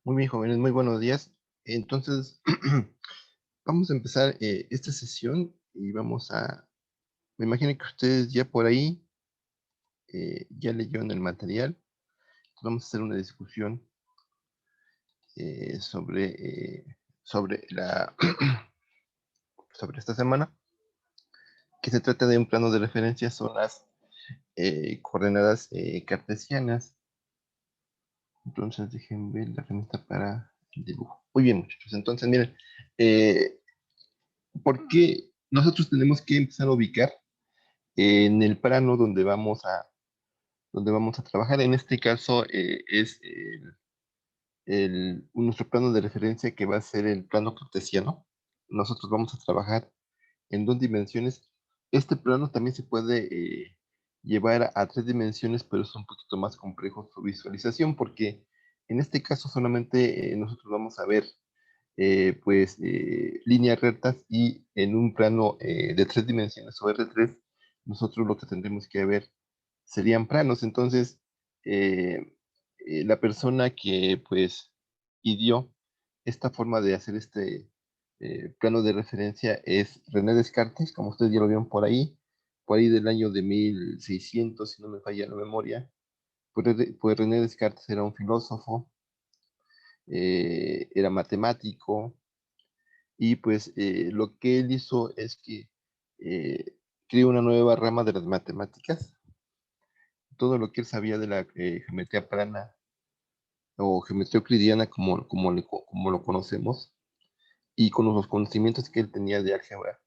Muy bien, jóvenes, muy buenos días. Entonces, vamos a empezar esta sesión y me imagino que ustedes ya por ahí ya leyeron el material. Vamos a hacer una discusión sobre sobre esta semana, que se trata de un plano de referencia, son las coordenadas cartesianas. Entonces, dejen ver la herramienta para el dibujo. Muy bien, muchachos. Entonces, miren, eh, ¿por qué nosotros tenemos que empezar a ubicar en el plano donde vamos a trabajar? En este caso es nuestro plano de referencia, que va a ser el plano cartesiano. Nosotros vamos a trabajar en dos dimensiones. Este plano también se puede llevar a tres dimensiones, pero es un poquito más complejo su visualización, porque en este caso solamente nosotros vamos a ver líneas rectas, y en un plano de tres dimensiones o R3, nosotros lo que tendremos que ver serían planos. Entonces, eh, la persona que pues ideó esta forma de hacer este plano de referencia es René Descartes, como ustedes ya lo vieron por ahí del año de 1600, si no me falla la memoria. Pues René Descartes era un filósofo, era matemático, y pues lo que él hizo es que eh, creó una nueva rama de las matemáticas. Todo lo que él sabía de la geometría plana o geometría euclidiana, como lo conocemos, y con los conocimientos que él tenía de álgebra,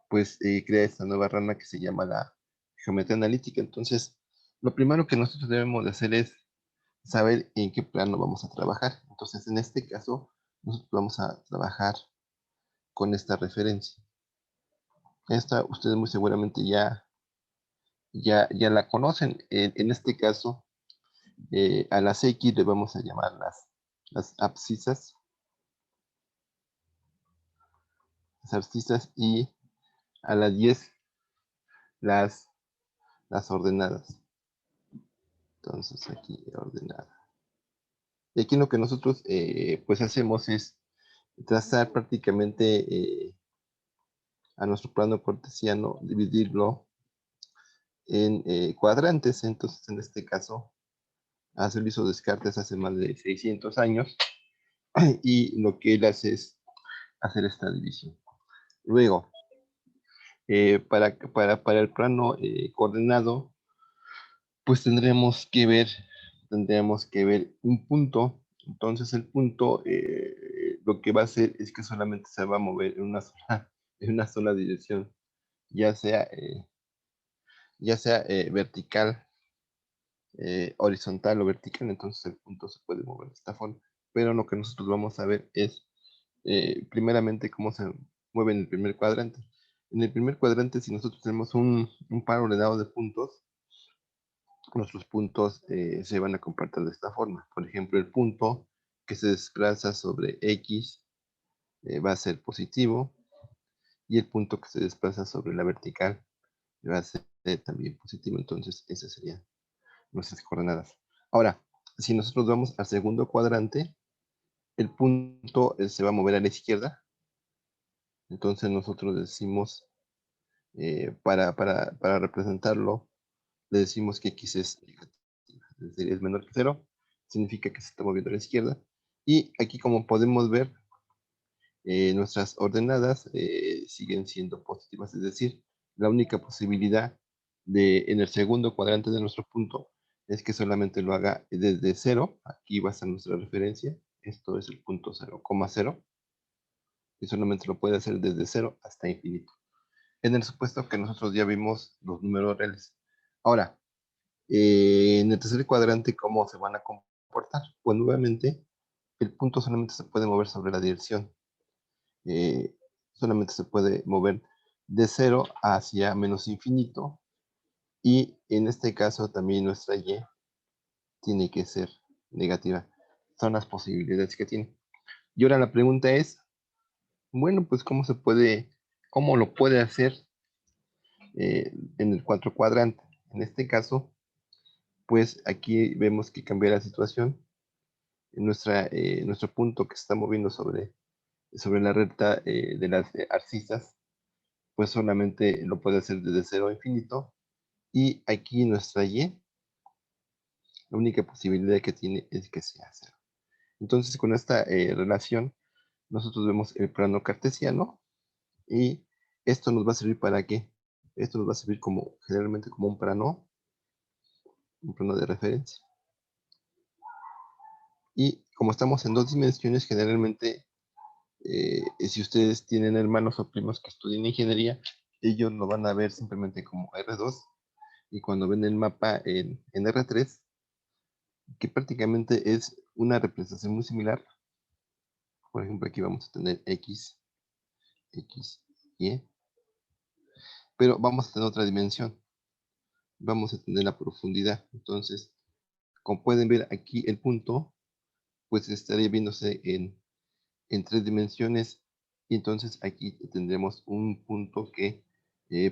pues crea esta nueva rama que se llama la geometría analítica. Entonces, lo primero que nosotros debemos de hacer es saber en qué plano vamos a trabajar. Entonces, en este caso, nosotros vamos a trabajar con esta referencia. Esta ustedes muy seguramente ya la conocen. En este caso, a las X le vamos a llamar las abscisas, y a las 10 las, las ordenadas. Entonces aquí ordenada. Y aquí lo que nosotros pues hacemos es trazar prácticamente a nuestro plano cartesiano, dividirlo en cuadrantes. Entonces, en este caso, así lo hizo Descartes hace más de 600 años, y lo que él hace es hacer esta división. Luego, para el plano coordenado, pues tendríamos que ver un punto. Entonces, el punto lo que va a hacer es que solamente se va a mover en una sola, en una sola dirección, ya sea, vertical, horizontal o vertical. Entonces, el punto se puede mover de esta forma. Pero lo que nosotros vamos a ver es, primeramente, cómo se mueve en el primer cuadrante. En el primer cuadrante, si nosotros tenemos un par ordenado de puntos, nuestros puntos se van a comportar de esta forma. Por ejemplo, el punto que se desplaza sobre X va a ser positivo, y el punto que se desplaza sobre la vertical va a ser también positivo. Entonces, esas serían nuestras coordenadas. Ahora, si nosotros vamos al segundo cuadrante, el punto se va a mover a la izquierda. Entonces, nosotros decimos, para representarlo, le decimos que X es negativa, es decir, es menor que cero, significa que se está moviendo a la izquierda. Y aquí, como podemos ver, nuestras ordenadas siguen siendo positivas, es decir, la única posibilidad en el segundo cuadrante de nuestro punto es que solamente lo haga desde cero. Aquí va a estar nuestra referencia, esto es el punto 0,0, y solamente lo puede hacer desde cero hasta infinito, en el supuesto que nosotros ya vimos los números reales. Ahora, en el tercer cuadrante, ¿cómo se van a comportar? Pues nuevamente, el punto solamente se puede mover sobre la dirección. eh, Solamente se puede mover de cero hacia menos infinito, y en este caso también nuestra Y tiene que ser negativa. Son las posibilidades que tiene. Y ahora la pregunta es, bueno, pues cómo lo puede hacer en el cuatro cuadrante. En este caso, pues aquí vemos que cambia la situación, nuestro punto que se está moviendo sobre la recta de las abscisas, pues solamente lo puede hacer desde 0 a infinito. Y aquí nuestra y, la única posibilidad que tiene es que sea 0. Entonces, con esta relación, nosotros vemos el plano cartesiano y esto nos va a servir ¿para qué? Esto nos va a servir generalmente como un plano de referencia. Y como estamos en 2 dimensiones, generalmente, si ustedes tienen hermanos o primos que estudian ingeniería, ellos lo van a ver simplemente como R2, y cuando ven el mapa en R3, que prácticamente es una representación muy similar. Por ejemplo, aquí vamos a tener X, Y, pero vamos a tener otra dimensión. Vamos a tener la profundidad. Entonces, como pueden ver aquí el punto, pues estaría viéndose en 3 dimensiones. Y entonces aquí tendremos un punto que,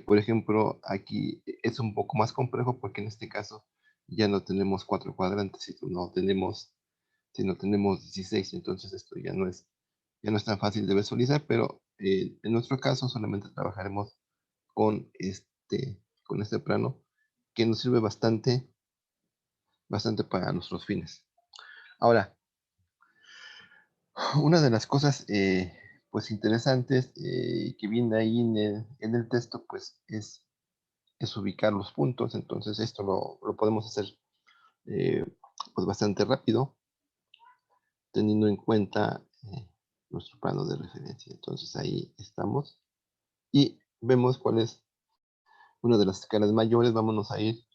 por ejemplo, aquí es un poco más complejo porque en este caso ya no tenemos 4 cuadrantes, sino tenemos 16. Entonces esto ya no es tan fácil de visualizar, pero en nuestro caso solamente trabajaremos con este plano que nos sirve bastante para nuestros fines. Ahora, una de las cosas pues interesantes que viene ahí en el texto pues es ubicar los puntos. Entonces esto lo podemos hacer eh, pues bastante rápido teniendo en cuenta nuestro plano de referencia. Entonces ahí estamos y vemos cuál es una de las escalas mayores. Vámonos a ir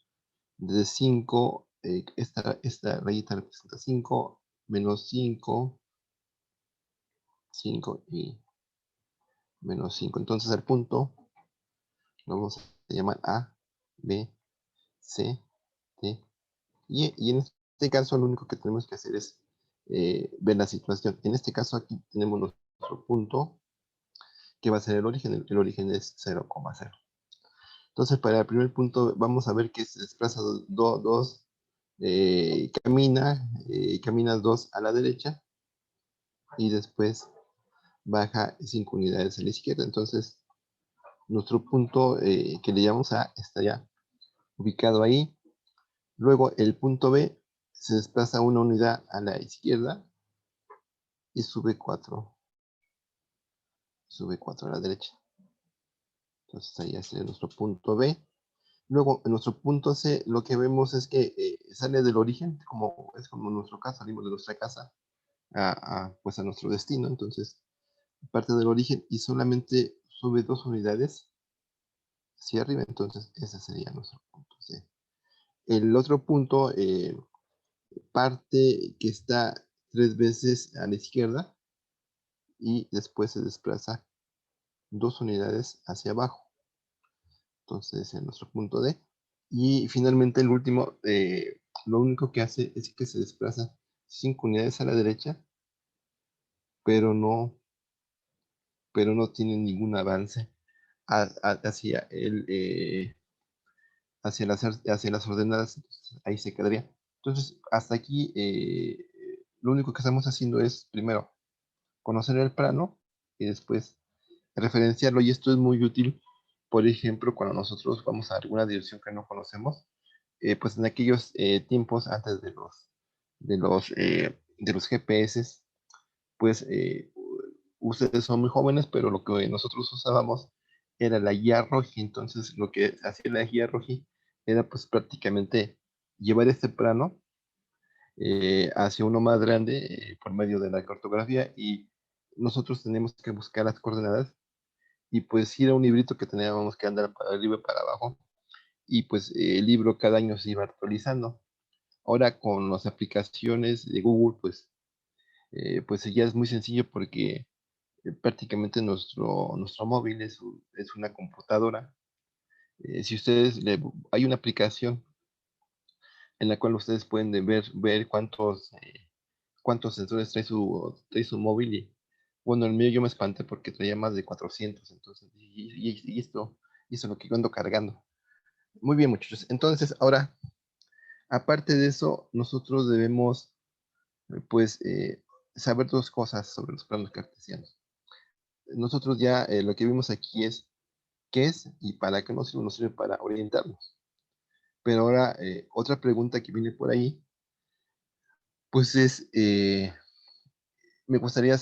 desde 5, esta rayita representa 5, menos 5, 5 y menos 5. Entonces el punto lo vamos a llamar A, B, C, D y E. Y en este caso lo único que tenemos que hacer es ver la situación. En este caso aquí tenemos nuestro punto que va a ser el origen. El origen es 0,0. Entonces para el primer punto vamos a ver que se desplaza 2, camina 2 a la derecha y después baja 5 unidades a la izquierda. Entonces nuestro punto que le llamamos A estaría ubicado ahí. Luego el punto B se desplaza una unidad a la izquierda y sube 4 a la derecha. Entonces ahí es nuestro punto B. Luego en nuestro punto C lo que vemos es que sale del origen, es como en nuestro caso, salimos de nuestra casa pues a nuestro destino. Entonces parte del origen y solamente sube 2 unidades hacia arriba. Entonces ese sería nuestro punto C. El otro punto parte que está 3 veces a la izquierda y después se desplaza 2 unidades hacia abajo. Entonces en nuestro punto D. Y finalmente el último, lo único que hace es que se desplaza 5 unidades a la derecha, pero no, tiene ningún avance hacia hacia las ordenadas. Entonces, ahí se quedaría. Entonces, hasta aquí, lo único que estamos haciendo es, primero, conocer el plano y después referenciarlo. Y esto es muy útil, por ejemplo, cuando nosotros vamos a alguna dirección que no conocemos, pues en aquellos tiempos antes de los GPS, pues ustedes son muy jóvenes, pero lo que nosotros usábamos era la guía roji. Entonces lo que hacía la guía roji era pues prácticamente llevar este plano hacia uno más grande por medio de la cartografía, y nosotros teníamos que buscar las coordenadas y pues ir a un librito que teníamos que andar para arriba y para abajo, y pues el libro cada año se iba actualizando. Ahora con las aplicaciones de Google pues ya es muy sencillo porque prácticamente nuestro móvil es una computadora. Si ustedes hay una aplicación en la cual ustedes pueden ver cuántos sensores trae su móvil. Y bueno, el mío yo me espanté porque traía más de 400. Entonces, y esto es lo que yo ando cargando. Muy bien, muchachos. Entonces, ahora, aparte de eso, nosotros debemos pues, saber dos cosas sobre los planos cartesianos. Nosotros ya lo que vimos aquí es qué es y para qué nos sirve para orientarnos. Pero ahora, otra pregunta que viene por ahí, pues es, me gustaría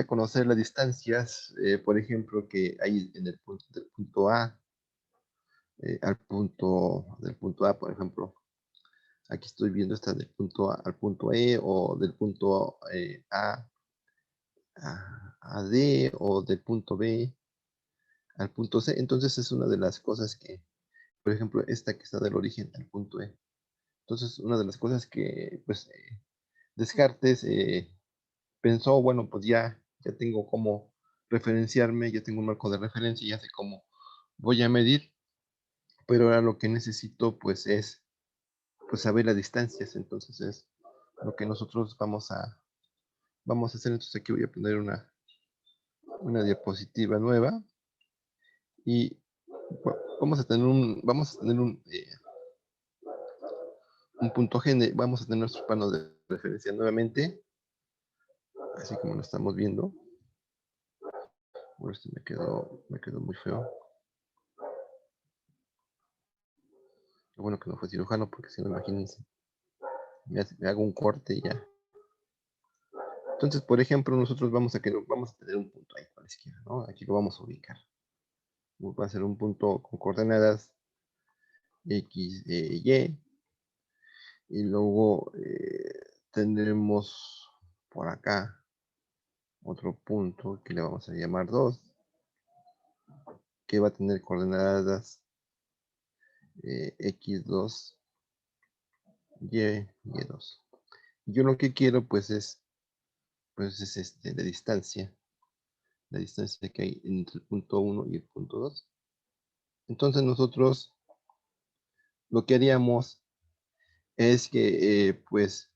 conocer las distancias, por ejemplo, que hay en el punto, del punto A del punto A, por ejemplo. Aquí estoy viendo esta del punto A al punto E o del punto a D o del punto B al punto C. Entonces es una de las cosas que, por ejemplo, esta que está del origen al punto E. Entonces, una de las cosas que, pues, Descartes pensó, bueno, pues ya tengo cómo referenciarme, ya tengo un marco de referencia, ya sé cómo voy a medir, pero ahora lo que necesito, pues, es pues, saber las distancias. Entonces, es lo que nosotros vamos a hacer. Entonces, aquí voy a poner una diapositiva nueva y vamos a tener un punto G, vamos a tener nuestros planos de referencia nuevamente, así como lo estamos viendo. Bueno, este me quedó muy feo. Lo bueno que no fue cirujano, porque si no, imagínense, me hago un corte y ya. Entonces, por ejemplo, nosotros vamos a tener un punto ahí a la izquierda, ¿no? Aquí lo vamos a ubicar. Va a ser un punto con coordenadas X, y luego tendremos por acá otro punto que le vamos a llamar 2, que va a tener coordenadas X2, Y2. Yo lo que quiero pues es la distancia que hay entre el punto 1 y el punto 2. Entonces nosotros lo que haríamos es que, pues,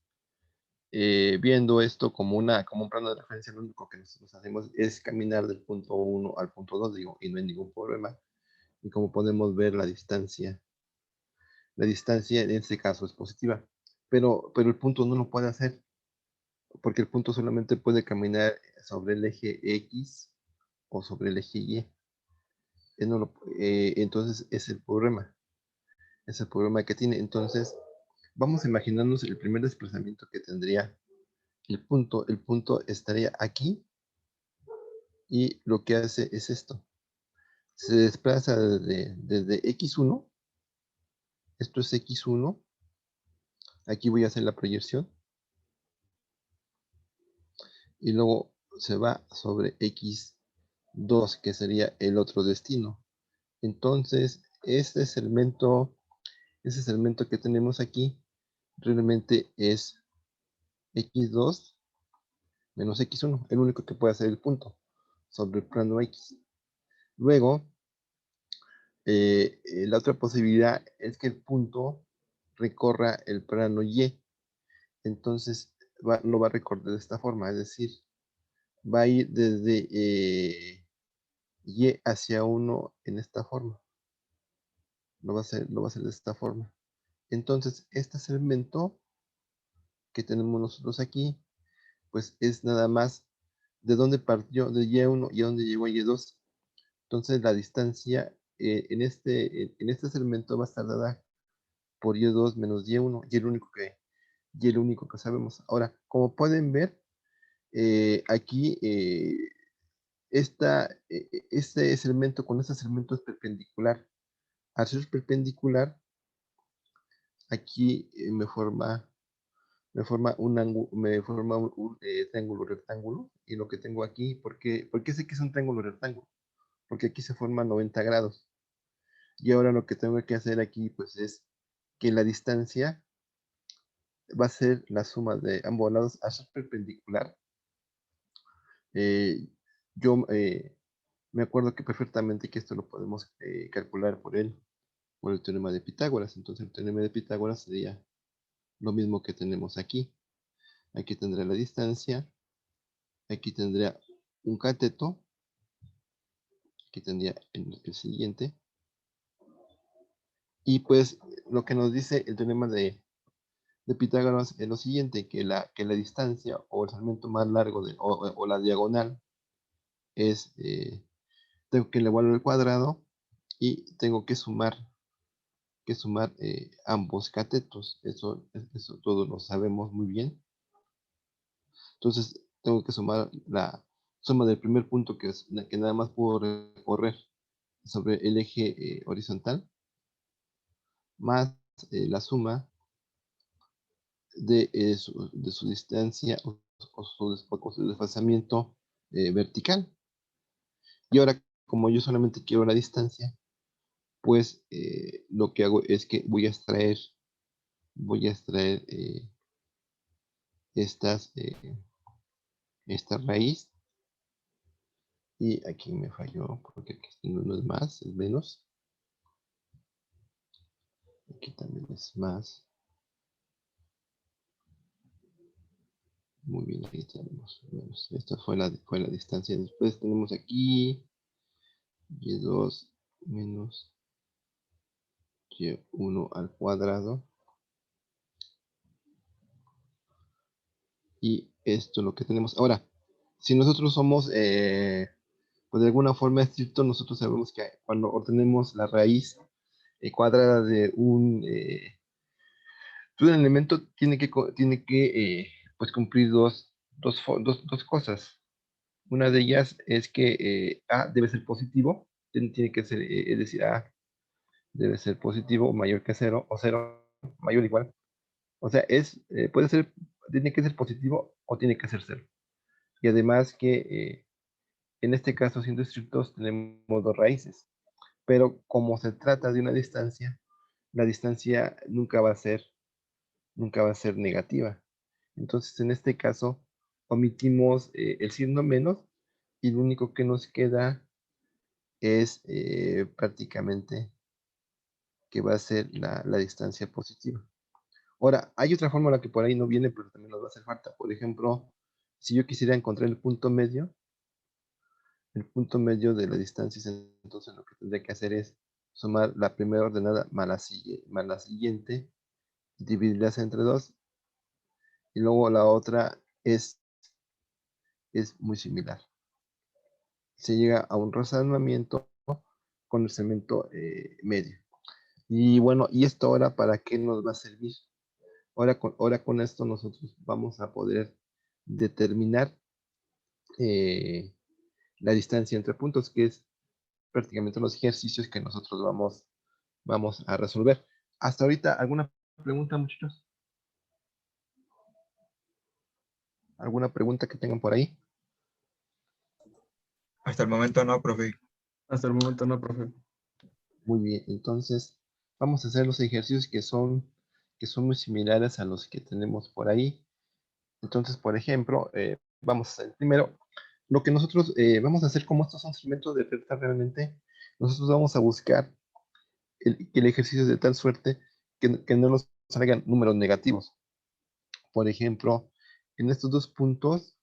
viendo esto como un plano de referencia, lo único que nosotros hacemos es caminar del punto 1 al punto 2, digo, y no hay ningún problema. Y como podemos ver, la distancia en este caso es positiva. Pero el punto no lo puede hacer, porque el punto solamente puede caminar sobre el eje X o sobre el eje Y. Entonces es el problema que tiene. Entonces, vamos a imaginarnos el primer desplazamiento que tendría el punto estaría aquí y lo que hace es esto. Se desplaza desde X1, esto es X1, aquí voy a hacer la proyección, y luego se va sobre X2, que sería el otro destino. Entonces, ese segmento que tenemos aquí, realmente es X2 menos X1, el único que puede hacer el punto sobre el plano X. Luego, la otra posibilidad es que el punto recorra el plano Y. Entonces, lo va a recorrer de esta forma, es decir, va a ir desde Y hacia 1 en esta forma. Lo va a hacer de esta forma. Entonces, este segmento que tenemos nosotros aquí, pues es nada más de dónde partió de Y1 y a dónde llegó Y2. Entonces, la distancia en este segmento va a estar dada por Y2 menos Y1, y el único que sabemos. Ahora, como pueden ver, aquí este segmento con este segmento es perpendicular. Al ser perpendicular, aquí me forma un triángulo rectángulo. Y lo que tengo aquí, ¿por qué sé que es un triángulo rectángulo? Porque aquí se forman 90 grados. Y ahora lo que tengo que hacer aquí, pues es que la distancia va a ser la suma de ambos lados. Al ser perpendicular, eh, yo me acuerdo que perfectamente que esto lo podemos calcular por el teorema de Pitágoras. Entonces el teorema de Pitágoras sería lo mismo que tenemos aquí. Aquí tendrá la distancia, aquí tendría un cateto, aquí tendría el siguiente. Y pues lo que nos dice el teorema de Pitágoras es lo siguiente, que la distancia o el segmento más largo o la diagonal es, tengo que elevarlo al cuadrado y tengo que sumar ambos catetos. Eso todos lo sabemos muy bien. Entonces, tengo que sumar la suma del primer punto que nada más puedo recorrer sobre el eje horizontal, más la suma de su distancia o su desplazamiento vertical. Y ahora, como yo solamente quiero la distancia, pues lo que hago es que voy a extraer esta raíz. Y aquí me falló porque aquí no es más, es menos. Aquí también es más. Muy bien, aquí tenemos menos. Esta fue la distancia. Después tenemos aquí y2 menos y1 al cuadrado. Y esto es lo que tenemos. Ahora, si nosotros somos, pues de alguna forma estricto, nosotros sabemos que cuando obtenemos la raíz cuadrada de un elemento, tiene que pues cumplir dos cosas. Una de ellas es que A debe ser positivo, tiene que ser, es decir, A debe ser positivo o mayor que cero, o cero mayor o igual. O sea, tiene que ser positivo o tiene que ser cero. Y además que en este caso, siendo estrictos, tenemos dos raíces. Pero como se trata de una distancia, la distancia nunca va a ser negativa. Entonces, en este caso, omitimos el signo menos y lo único que nos queda es prácticamente que va a ser la distancia positiva. Ahora, hay otra fórmula que por ahí no viene, pero también nos va a hacer falta. Por ejemplo, si yo quisiera encontrar el punto medio de la distancia, entonces lo que tendría que hacer es sumar la primera ordenada más la siguiente, dividirlas entre dos, y luego la otra es muy similar. Se llega a un razonamiento con el segmento medio. Y bueno, ¿y esto ahora para qué nos va a servir? Ahora con esto nosotros vamos a poder determinar eh, la distancia entre puntos, que es prácticamente los ejercicios que nosotros vamos a resolver. Hasta ahorita, ¿alguna pregunta, muchachos? ¿Alguna pregunta que tengan por ahí? Hasta el momento no, profe. Hasta el momento no, profe. Muy bien, entonces vamos a hacer los ejercicios que son muy similares a los que tenemos por ahí. Entonces, por ejemplo, vamos a hacer primero lo que nosotros vamos a hacer, como estos son instrumentos de recta realmente, nosotros vamos a buscar que el ejercicio es de tal suerte que no nos salgan números negativos. Por ejemplo, en estos dos puntos,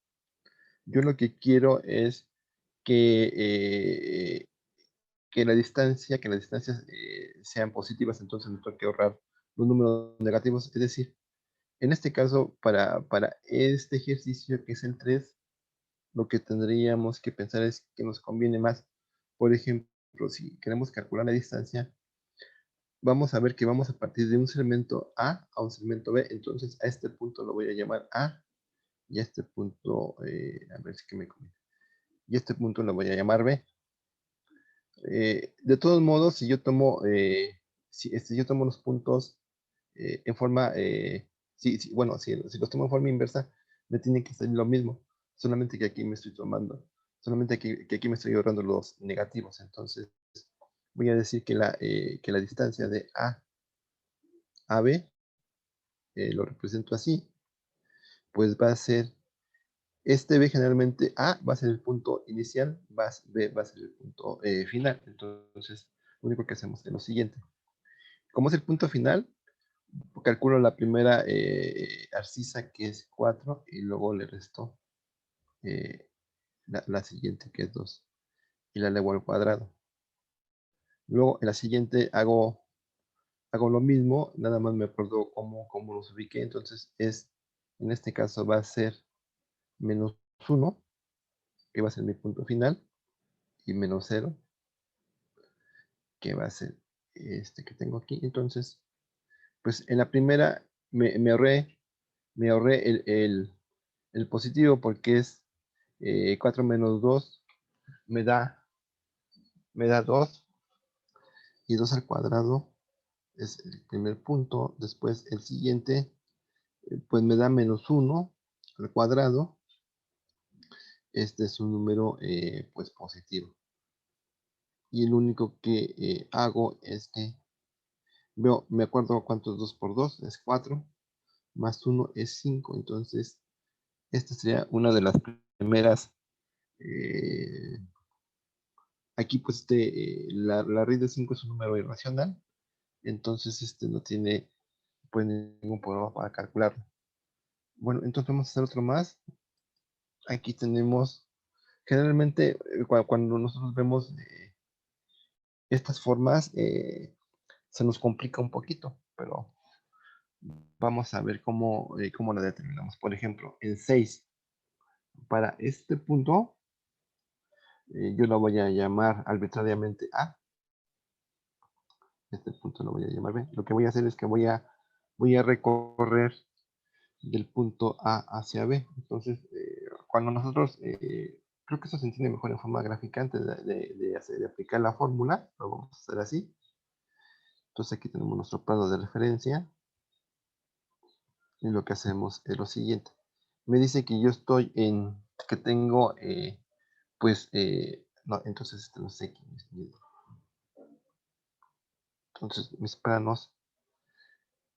yo lo que quiero es que, que las distancias sean positivas, entonces me tengo que ahorrar los números negativos. Es decir, en este caso, para este ejercicio que es el 3, lo que tendríamos que pensar es que nos conviene más. Por ejemplo, si queremos calcular la distancia, vamos a ver que vamos a partir de un segmento A un segmento B. Entonces, a este punto lo voy a llamar A y a este punto, a ver si que me conviene. Y este punto lo voy a llamar B. De todos modos, si yo tomo los puntos en forma, bueno, si los tomo en forma inversa, me tiene que salir lo mismo, solamente que aquí me estoy que aquí me estoy ahorrando los negativos. Entonces, voy a decir que la distancia de A a B, lo represento así, pues va a ser, este B generalmente A va a ser el punto inicial, B va a ser el punto final. Entonces, lo único que hacemos es lo siguiente. Como es el punto final, calculo la primera abscisa, que es 4, y luego le resto eh, la siguiente, que es 2, y la elevo al cuadrado. Luego en la siguiente hago hago lo mismo, nada más me acuerdo cómo los ubiqué, entonces en este caso va a ser -1, que va a ser mi punto final, y -0, que va a ser este que tengo aquí. Entonces, pues en la primera me ahorré el positivo porque es 4 menos 2 me da 2, y 2 al cuadrado es el primer punto. Después el siguiente, pues me da -1 al cuadrado. Este es un número pues positivo. Y lo único que hago es que me acuerdo cuánto es 2 por 2, es 4, más 1 es 5. Entonces, esta sería una de las primeras. eh, Aquí pues la raíz de 5 es un número irracional, entonces no tiene pues ningún problema para calcularlo. Bueno, entonces vamos a hacer otro más. Aquí tenemos, generalmente cuando nosotros vemos estas formas, se nos complica un poquito, pero vamos a ver cómo la determinamos. Por ejemplo, el 6, para este punto, yo lo voy a llamar arbitrariamente A. Este punto lo voy a llamar B. Lo que voy a hacer es que voy a recorrer del punto A hacia B. Entonces, cuando nosotros, creo que eso se entiende mejor en forma gráfica antes de aplicar la fórmula, lo vamos a hacer así. Entonces aquí tenemos nuestro plano de referencia y lo que hacemos es lo siguiente. Me dice que yo estoy que tengo, pues, no, entonces no sé quién es. Entonces mis planos,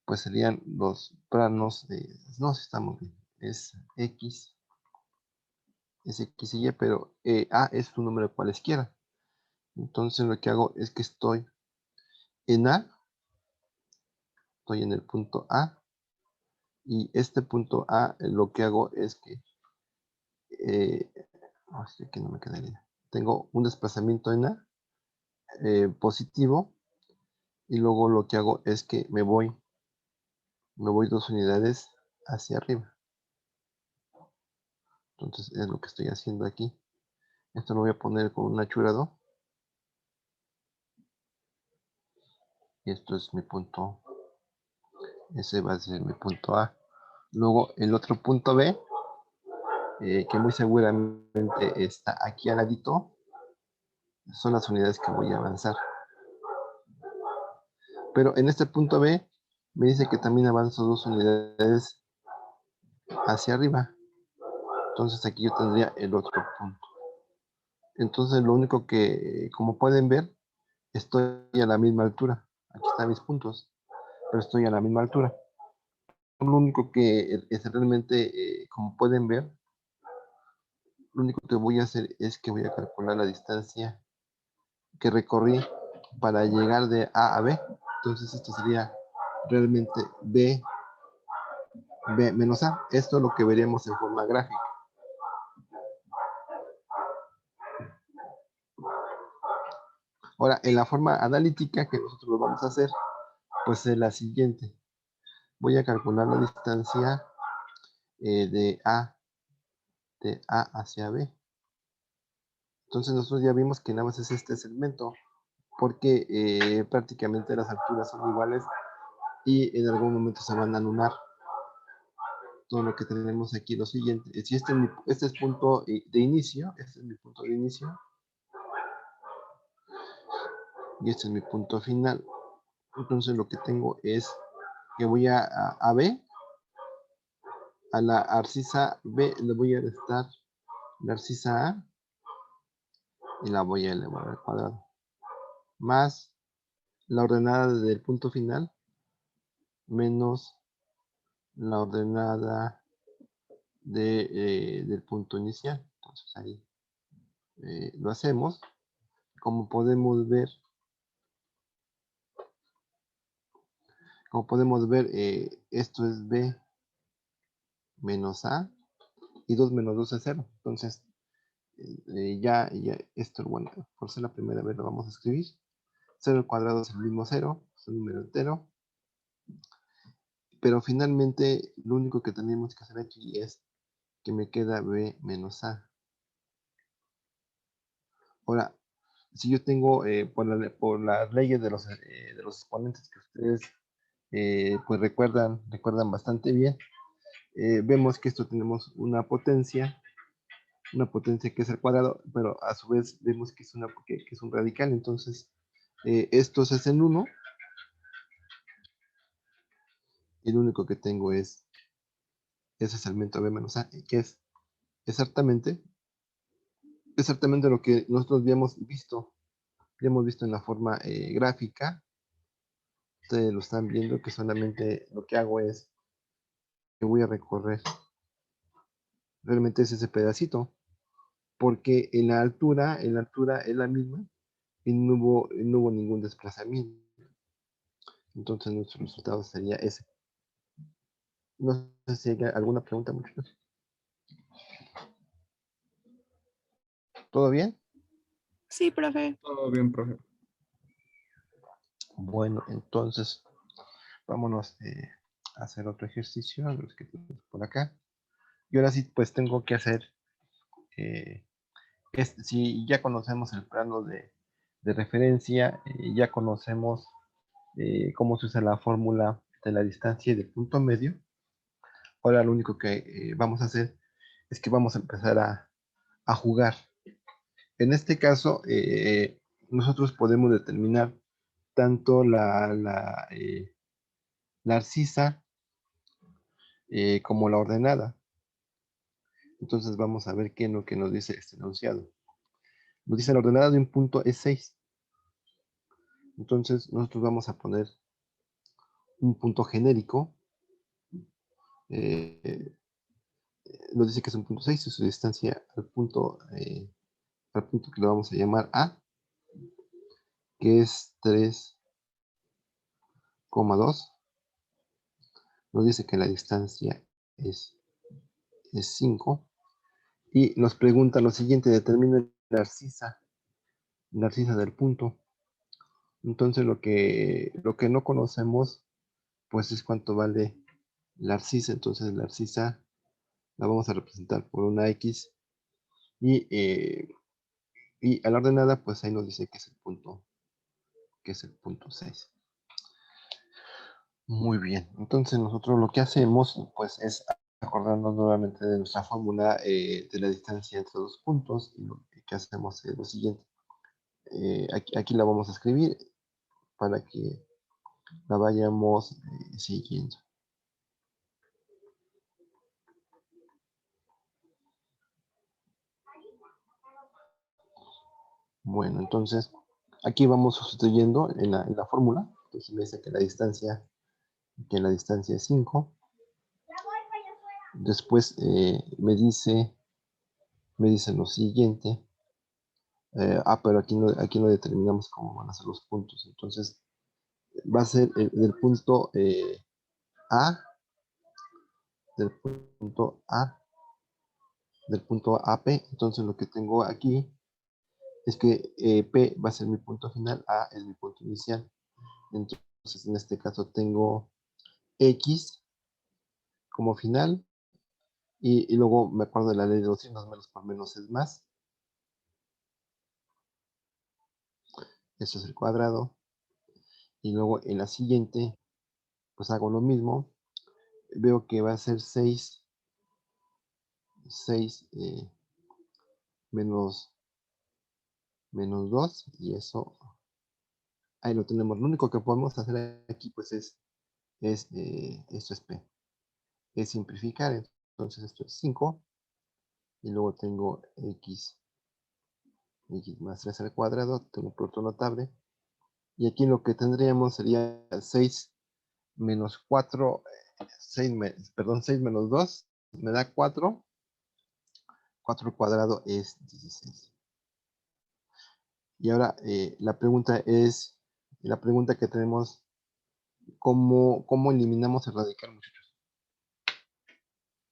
pues serían los planos de, no, si estamos bien, es X y Y, pero A es un número cualesquiera. Entonces lo que hago es que estoy en A, estoy en el punto A, y este punto A lo que hago es que, que no me quedaría. Tengo un desplazamiento en A positivo, y luego lo que hago es que me voy 2 unidades hacia arriba. Entonces es lo que estoy haciendo aquí. Esto lo voy a poner con un achurado. Y esto es mi punto, ese va a ser mi punto A. Luego el otro punto B, que muy seguramente está aquí al ladito, son las unidades que voy a avanzar. Pero en este punto B me dice que también avanzo 2 unidades hacia arriba. Entonces aquí yo tendría el otro punto. Entonces lo único que, como pueden ver, estoy a la misma altura. Aquí están mis puntos, pero estoy a la misma altura. Lo único que es realmente, como pueden ver, lo único que voy a hacer es que voy a calcular la distancia que recorrí para llegar de A a B. Entonces esto sería realmente B menos A. Esto es lo que veremos en forma gráfica. Ahora, en la forma analítica que nosotros lo vamos a hacer, pues es la siguiente. Voy a calcular la distancia de A hacia B. Entonces nosotros ya vimos que nada más es este segmento, porque prácticamente las alturas son iguales y en algún momento se van a anular. Todo lo que tenemos aquí lo siguiente. Si este es punto de inicio, este es mi punto de inicio, y este es mi punto final. Entonces lo que tengo es que voy a B, a la abscisa B le voy a restar la abscisa A y la voy a elevar al cuadrado, más la ordenada del punto final menos la ordenada del punto inicial. Entonces ahí lo hacemos. Como podemos ver, esto es B menos A, y 2 menos 2 es 0. Entonces, ya esto, bueno, por ser la primera vez lo vamos a escribir. 0 al cuadrado es el mismo 0, es un número entero. Pero finalmente lo único que tenemos que hacer aquí es que me queda b menos a. Ahora, si yo tengo por las leyes de los exponentes que ustedes pues recuerdan bastante bien, vemos que esto tenemos una potencia que es el cuadrado, pero a su vez vemos que es un radical. Entonces, estos es en 1 y lo único que tengo es ese segmento b menos a, que es exactamente lo que nosotros habíamos visto en la forma gráfica. Ustedes lo están viendo, que solamente lo que hago es que voy a recorrer realmente es ese pedacito, porque en la altura es la misma y no hubo ningún desplazamiento. Entonces nuestro resultado sería ese. No sé si hay alguna pregunta, muchachos. ¿Todo bien? Sí, profe. Todo bien, profe. Bueno, entonces vámonos a hacer otro ejercicio, los que tenemos por acá. Y ahora sí, pues tengo que hacer, si ya conocemos el plano de referencia, ya conocemos cómo se usa la fórmula de la distancia y del punto medio. Ahora lo único que vamos a hacer es que vamos a empezar a jugar. En este caso, nosotros podemos determinar tanto la abscisa como la ordenada. Entonces vamos a ver qué es lo que nos dice este enunciado. Nos dice la ordenada de un punto es 6. Entonces nosotros vamos a poner un punto genérico. Eh, nos dice que es un punto 6 y su distancia al punto que lo vamos a llamar A, que es 3,2. Nos dice que la distancia es 5. Y nos pregunta lo siguiente: determina la abscisa del punto. Entonces lo que no conocemos pues es cuánto vale la abscisa. Entonces la abscisa la vamos a representar por una X y, a la ordenada pues ahí nos dice que es el punto 6. Muy bien, entonces nosotros lo que hacemos pues es acordarnos nuevamente de nuestra fórmula de la distancia entre dos puntos, y lo que hacemos es lo siguiente. Aquí la vamos a escribir para que la vayamos siguiendo. Bueno, entonces aquí vamos sustituyendo en la fórmula. Entonces me dice que la distancia es 5. Después me dice lo siguiente. Pero aquí no determinamos cómo van a ser los puntos. Entonces va a ser del punto A, del punto A, del punto AP. Entonces lo que tengo aquí es que P va a ser mi punto final, A es mi punto inicial. Entonces en este caso tengo X como final, y luego me acuerdo de la ley de los signos: menos por menos es más. Eso es el cuadrado. Y luego en la siguiente pues hago lo mismo. Veo que va a ser 6 menos 2, y eso ahí lo tenemos. Lo único que podemos hacer aquí pues esto es P, es simplificar. Entonces esto es 5 y luego tengo X más 3 al cuadrado, tengo producto notable, y aquí lo que tendríamos sería 6 menos 4, 6 menos 2 me da 4. 4 al cuadrado es 16. Y ahora la pregunta que tenemos: ¿cómo eliminamos el radical, muchachos?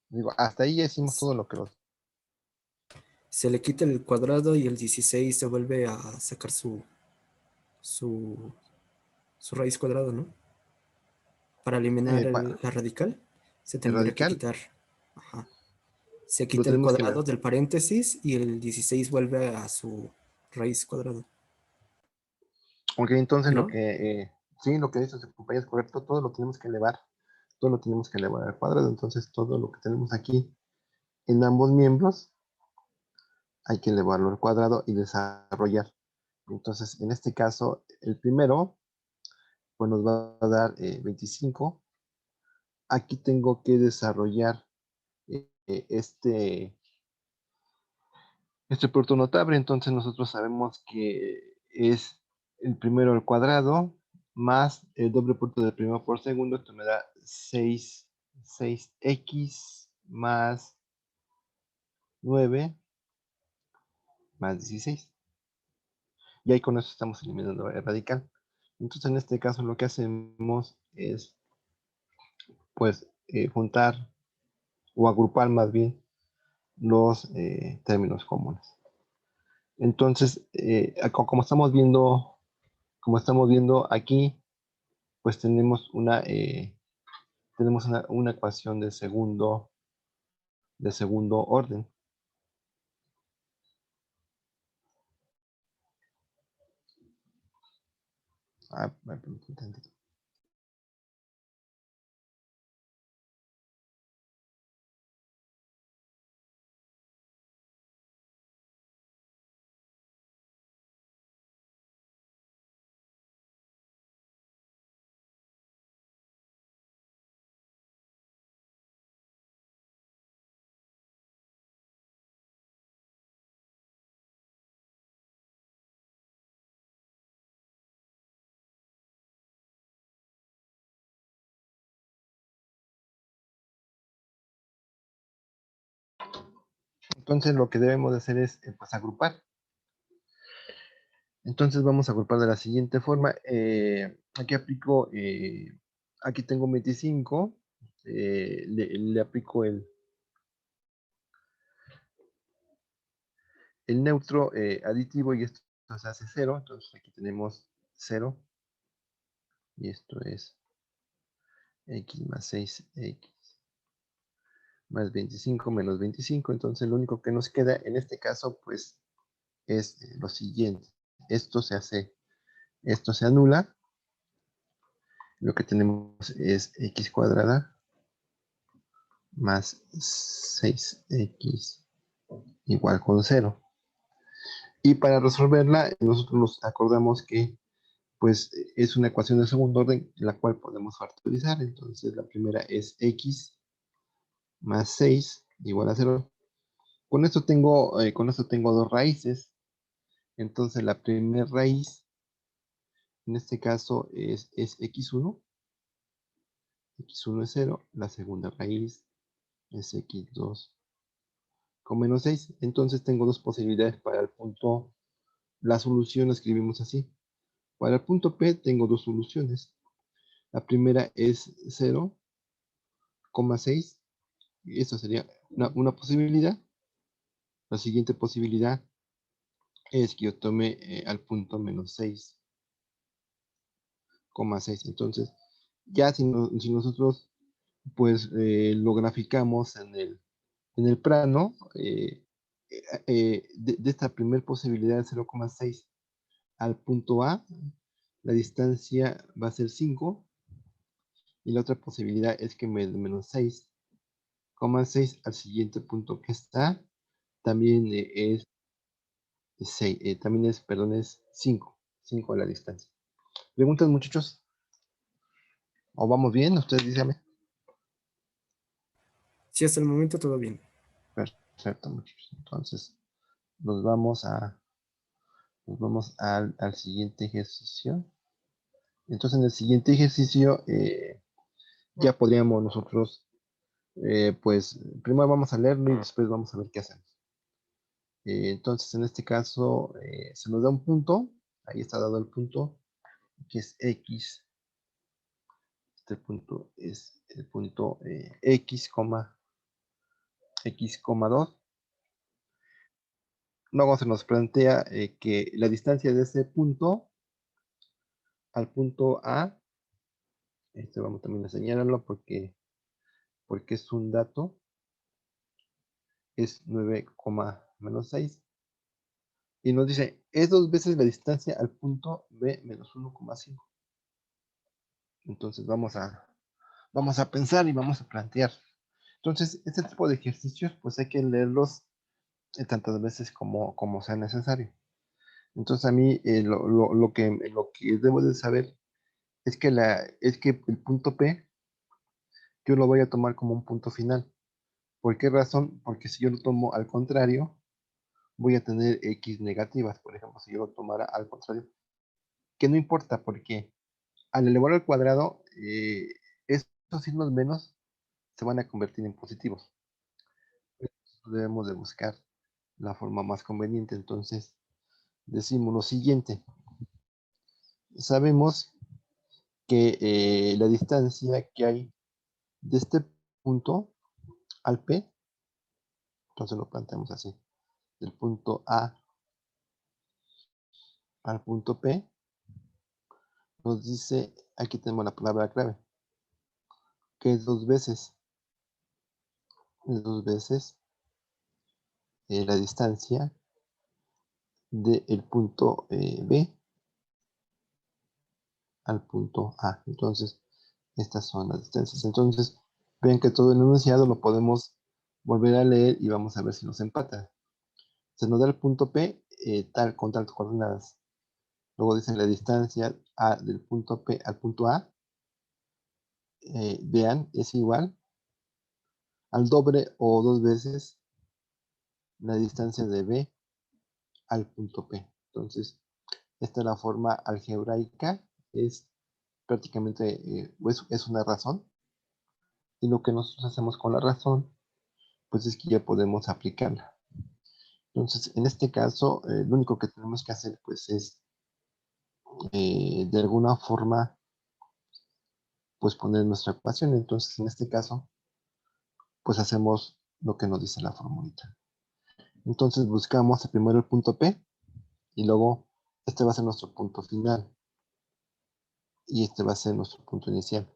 Digo, hasta ahí ya hicimos todo lo que Se le quita el cuadrado y el 16 se vuelve a sacar su raíz cuadrada, ¿no? Para eliminar la radical, se tendría que quitar. Ajá. Se quita el cuadrado del paréntesis y el 16 vuelve a su raíz cuadrada. Ok, entonces ¿no? lo que dice su compañero es correcto, todo lo tenemos que elevar. Todo lo tenemos que elevar al cuadrado. Entonces todo lo que tenemos aquí en ambos miembros hay que elevarlo al cuadrado y desarrollar. Entonces, en este caso, el primero, pues nos va a dar 25. Aquí tengo que desarrollar este producto notable. Entonces nosotros sabemos que es el primero al cuadrado más el doble producto del primero por segundo. Esto me da 6x más 9 más 16. Y ahí con eso estamos eliminando el radical. Entonces en este caso lo que hacemos es pues juntar o agrupar más bien los términos comunes. Entonces, como estamos viendo aquí, pues tenemos una ecuación de segundo orden. Me permítame un tantito. Entonces lo que debemos de hacer es pues agrupar. Entonces vamos a agrupar de la siguiente forma. Aquí aplico, aquí tengo 25, le aplico el neutro aditivo y esto se hace 0. Entonces aquí tenemos 0 y esto es x más 6x más 25 menos 25. Entonces lo único que nos queda en este caso pues es lo siguiente. Esto se anula. Lo que tenemos es x cuadrada más 6x igual con 0. Y para resolverla, nosotros nos acordamos que pues es una ecuación de segundo orden, la cual podemos factorizar. Entonces la primera es x más 6 igual a 0. Con esto tengo dos raíces. Entonces la primera raíz, en este caso, es x1. x1 es 0. La segunda raíz es x2 con menos 6. Entonces tengo dos posibilidades para el punto. La solución la escribimos así. Para el punto P tengo dos soluciones. La primera es 0,6. Y esto sería una posibilidad. La siguiente posibilidad es que yo tome al punto menos 6,6. Entonces, ya si nosotros pues lo graficamos en el plano, de esta primera posibilidad de 0,6 al punto A, la distancia va a ser 5. Y la otra posibilidad es que me dé menos 6,6 al siguiente punto que está. También es 6, también es, perdón, es 5 a la distancia. ¿Preguntas, muchachos? ¿O vamos bien? Ustedes díganme. Sí, hasta el momento todo bien. Perfecto, muchachos. Entonces, nos vamos al siguiente ejercicio. Entonces, en el siguiente ejercicio, ya podríamos nosotros, pues, primero vamos a leerlo y después vamos a ver qué hacemos. Entonces, en este caso, se nos da un punto. Ahí está dado el punto, que es X. Este punto es el punto X, X,2. Luego se nos plantea que la distancia de ese punto al punto A. Vamos también a señalarlo porque es un dato. Es 9, menos 6. Y nos dice, es 2 veces la distancia al punto B menos 1,5. Entonces vamos a pensar y vamos a plantear. Entonces, este tipo de ejercicios, pues hay que leerlos tantas veces como sea necesario. Entonces, a mí lo que debo de saber es que el punto P yo lo voy a tomar como un punto final. ¿Por qué razón? Porque si yo lo tomo al contrario, voy a tener X negativas. Por ejemplo, si yo lo tomara al contrario, que no importa, porque al elevar al cuadrado, estos signos menos se van a convertir en positivos. Debemos de buscar la forma más conveniente. Entonces, decimos lo siguiente. Sabemos que la distancia que hay de este punto al P, entonces lo planteamos así, del punto A al punto P, nos dice, aquí tenemos la palabra clave, que es 2 veces, la distancia del punto B al punto A. Entonces, estas son las distancias. Entonces, ven que todo el enunciado lo podemos volver a leer y vamos a ver si nos empata. Se nos da el punto P con tal coordenadas. Luego dice la distancia del punto P al punto A. Vean, es igual al doble o 2 veces la distancia de B al punto P. Entonces, esta es la forma algebraica. Es prácticamente, es una razón. Y lo que nosotros hacemos con la razón, pues es que ya podemos aplicarla. Entonces, en este caso, lo único que tenemos que hacer, pues es, de alguna forma, pues poner nuestra ecuación. Entonces, en este caso, pues hacemos lo que nos dice la formulita. Entonces, buscamos primero el punto P y luego este va a ser nuestro punto final y este va a ser nuestro punto inicial.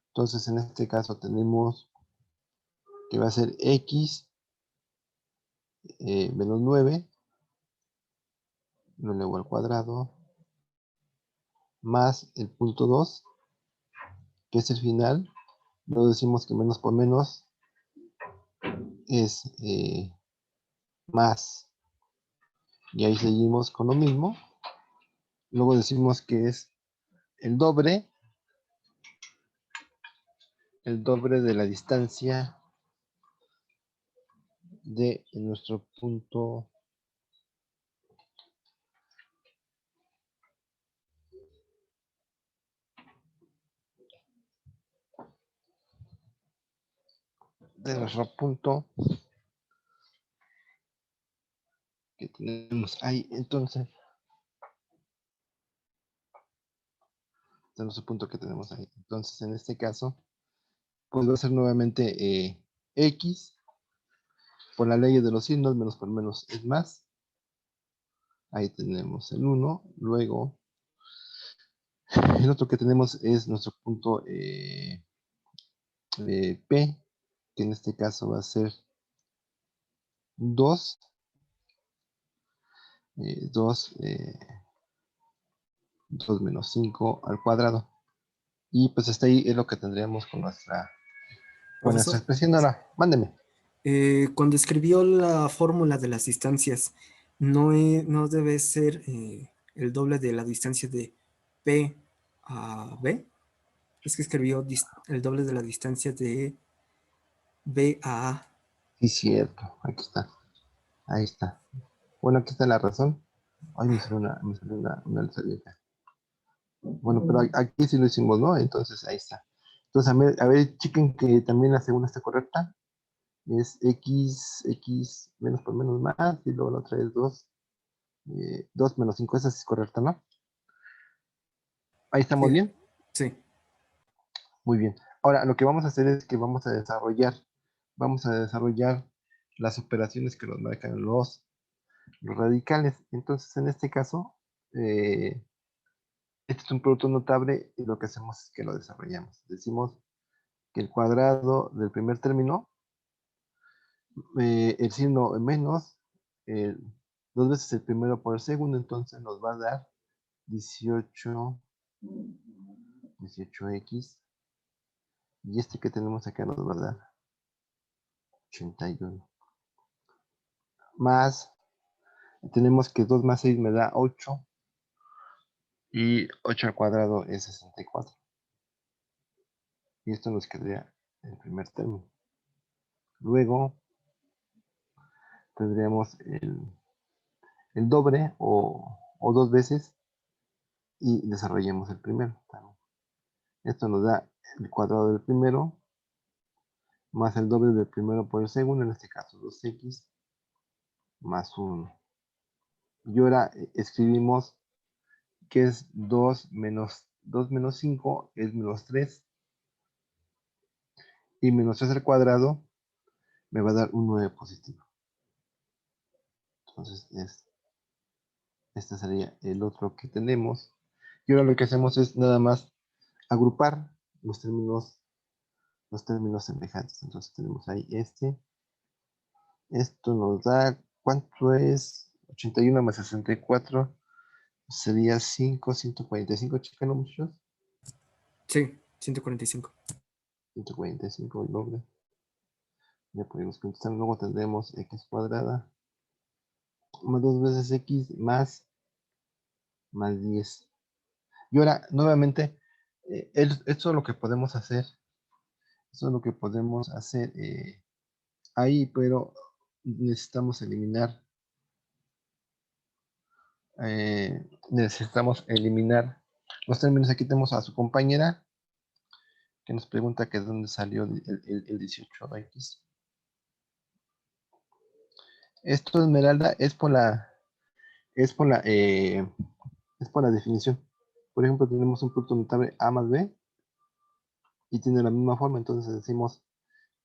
Entonces, en este caso tenemos que va a ser X menos 9, lo elevado al cuadrado, más el punto 2, que es el final. Luego decimos que menos por menos es más. Y ahí seguimos con lo mismo. Luego decimos que es el doble de la distancia de nuestro punto que tenemos ahí. Entonces, de nuestro punto que tenemos ahí. Entonces, en este caso, pues va a ser nuevamente X por la ley de los signos, menos por menos es más. Ahí tenemos el 1. Luego, el otro que tenemos es nuestro punto P, que en este caso va a ser 2. 2 menos 5 al cuadrado. Y pues hasta ahí es lo que tendríamos con nuestra Profesor, expresión. Ahora, mándeme. cuando escribió la fórmula de las distancias, no debe ser el doble de la distancia de P a B. Es que escribió el doble de la distancia de B a A. Sí, cierto. Aquí está. Ahí está. Bueno, aquí está la razón. Ay, me salió una letra vieja. Bueno, pero aquí sí lo hicimos, ¿no? Entonces ahí está. Entonces, a ver, chequen que también la segunda está correcta. Es X menos por menos más, y luego la otra es 2. 2 menos 5, esa sí es correcta, ¿no? Ahí estamos Sí, bien. sí. Muy bien. Ahora, lo que vamos a hacer es que vamos a desarrollar las operaciones que nos marcan los radicales. Entonces, en este caso, Este es un producto notable y lo que hacemos es que lo desarrollamos. Decimos que el cuadrado del primer término, el signo menos, eh, dos veces el primero por el segundo, entonces nos va a dar 18x. Y este que tenemos acá nos va a dar 81. Más, tenemos que 2 más 6 me da 8. Y 8 al cuadrado es 64. Y esto nos quedaría el primer término. Luego tendríamos el doble o 2 veces y desarrollemos el primero. Esto nos da el cuadrado del primero más el doble del primero por el segundo, en este caso 2x más 1. Y ahora escribimos que es 2 menos 5 es menos 3. Y menos 3 al cuadrado me va a dar un 9 positivo. Entonces este sería el otro que tenemos. Y ahora lo que hacemos es nada más agrupar los términos semejantes. Entonces tenemos ahí este. Esto nos da, ¿cuánto es? 81 más 64 sería 5, 145, chequen muchachos. Sí, 145. 145 el doble. Ya podemos contestar. Luego tendremos x cuadrada más 2 veces x más 10. Y ahora, nuevamente, esto es lo que podemos hacer. Eso es lo que podemos hacer ahí, pero necesitamos eliminar los términos. Aquí tenemos a su compañera que nos pregunta que de dónde salió el 18x. Esto, Esmeralda, es por la definición. Por ejemplo, tenemos un producto notable A más B y tiene la misma forma, entonces decimos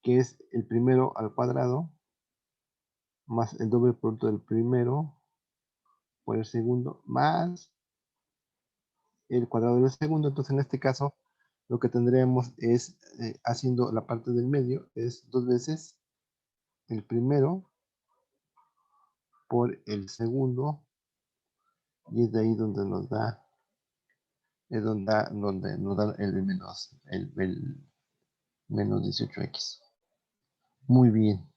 que es el primero al cuadrado más el doble producto del primero por el segundo más el cuadrado del segundo. Entonces en este caso lo que tendremos es, haciendo la parte del medio, es 2 veces el primero por el segundo, y es de ahí donde nos da, donde nos da el menos 18x. Muy bien.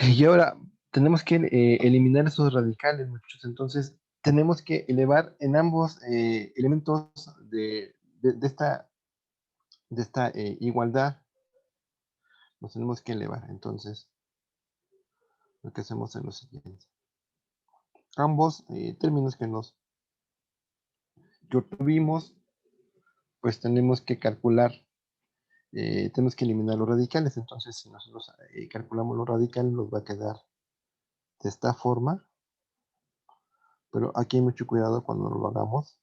Y ahora tenemos que eliminar esos radicales, muchachos. Entonces tenemos que elevar en ambos elementos de esta igualdad. Los tenemos que elevar. Entonces lo que hacemos es lo siguiente. Ambos términos que obtuvimos, pues tenemos que calcular, tenemos que eliminar los radicales. Entonces si nosotros calculamos los radicales, nos va a quedar de esta forma. Pero aquí hay mucho cuidado cuando lo hagamos,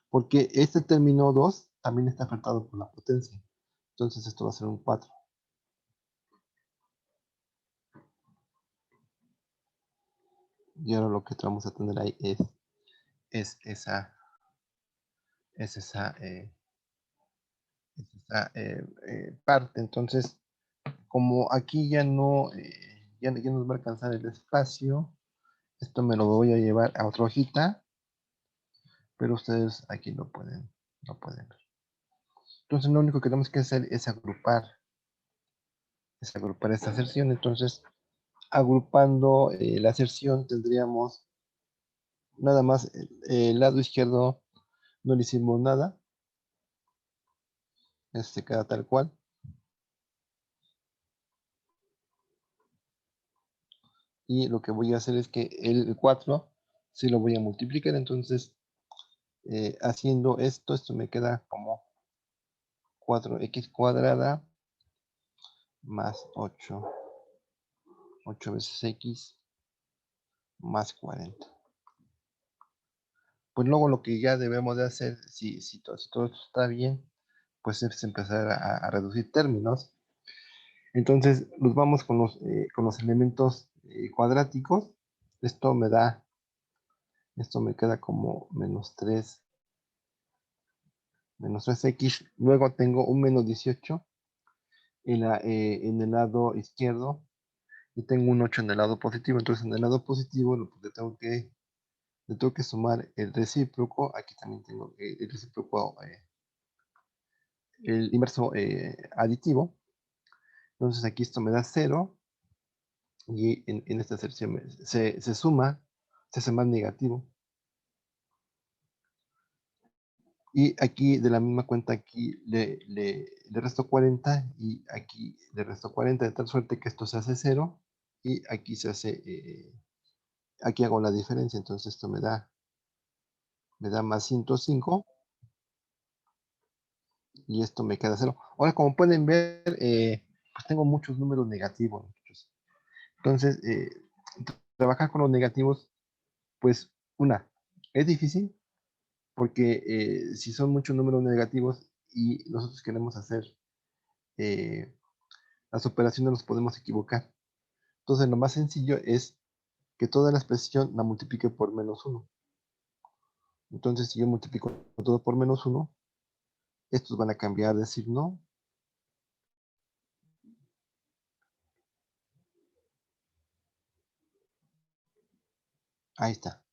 porque este término 2 también está afectado por la potencia. Entonces esto va a ser un 4. Y ahora lo que vamos a tener ahí es esa parte. Entonces, como aquí ya no, ya nos va a alcanzar el espacio, esto me lo voy a llevar a otra hojita, pero ustedes aquí lo pueden ver. Entonces lo único que tenemos que hacer es agrupar esta aserción. Entonces, agrupando la aserción tendríamos nada más el lado izquierdo no le hicimos nada, este queda tal cual. Y lo que voy a hacer es que el 4 sí lo voy a multiplicar. Entonces haciendo esto me queda como 4x cuadrada más 8 veces x más 40. Pues luego lo que ya debemos de hacer, si todo esto está bien, pues es empezar a reducir términos. Entonces nos vamos con los elementos cuadráticos. Esto me da Esto me queda como menos 3x. Luego tengo un menos 18 en el lado izquierdo y tengo un 8 en el lado positivo. Entonces en el lado positivo le tengo que sumar el recíproco. Aquí también tengo el recíproco, el inverso aditivo. Entonces aquí esto me da 0 y en esta sección se suma, se hace más negativo. Y aquí de la misma cuenta, aquí le resto 40 y aquí le resto 40 de tal suerte que esto se hace 0 y aquí se hace, aquí hago la diferencia, entonces esto me da más 105 y esto me queda 0. Ahora, como pueden ver, pues tengo muchos números negativos, muchachos. Entonces, trabajar con los negativos, pues es difícil porque si son muchos números negativos y nosotros queremos hacer eh, las operaciones, nos podemos equivocar. Entonces, lo más sencillo es que toda la expresión la multiplique por menos 1. Entonces, si yo multiplico todo por menos 1, estos van a cambiar de signo. Ahí está.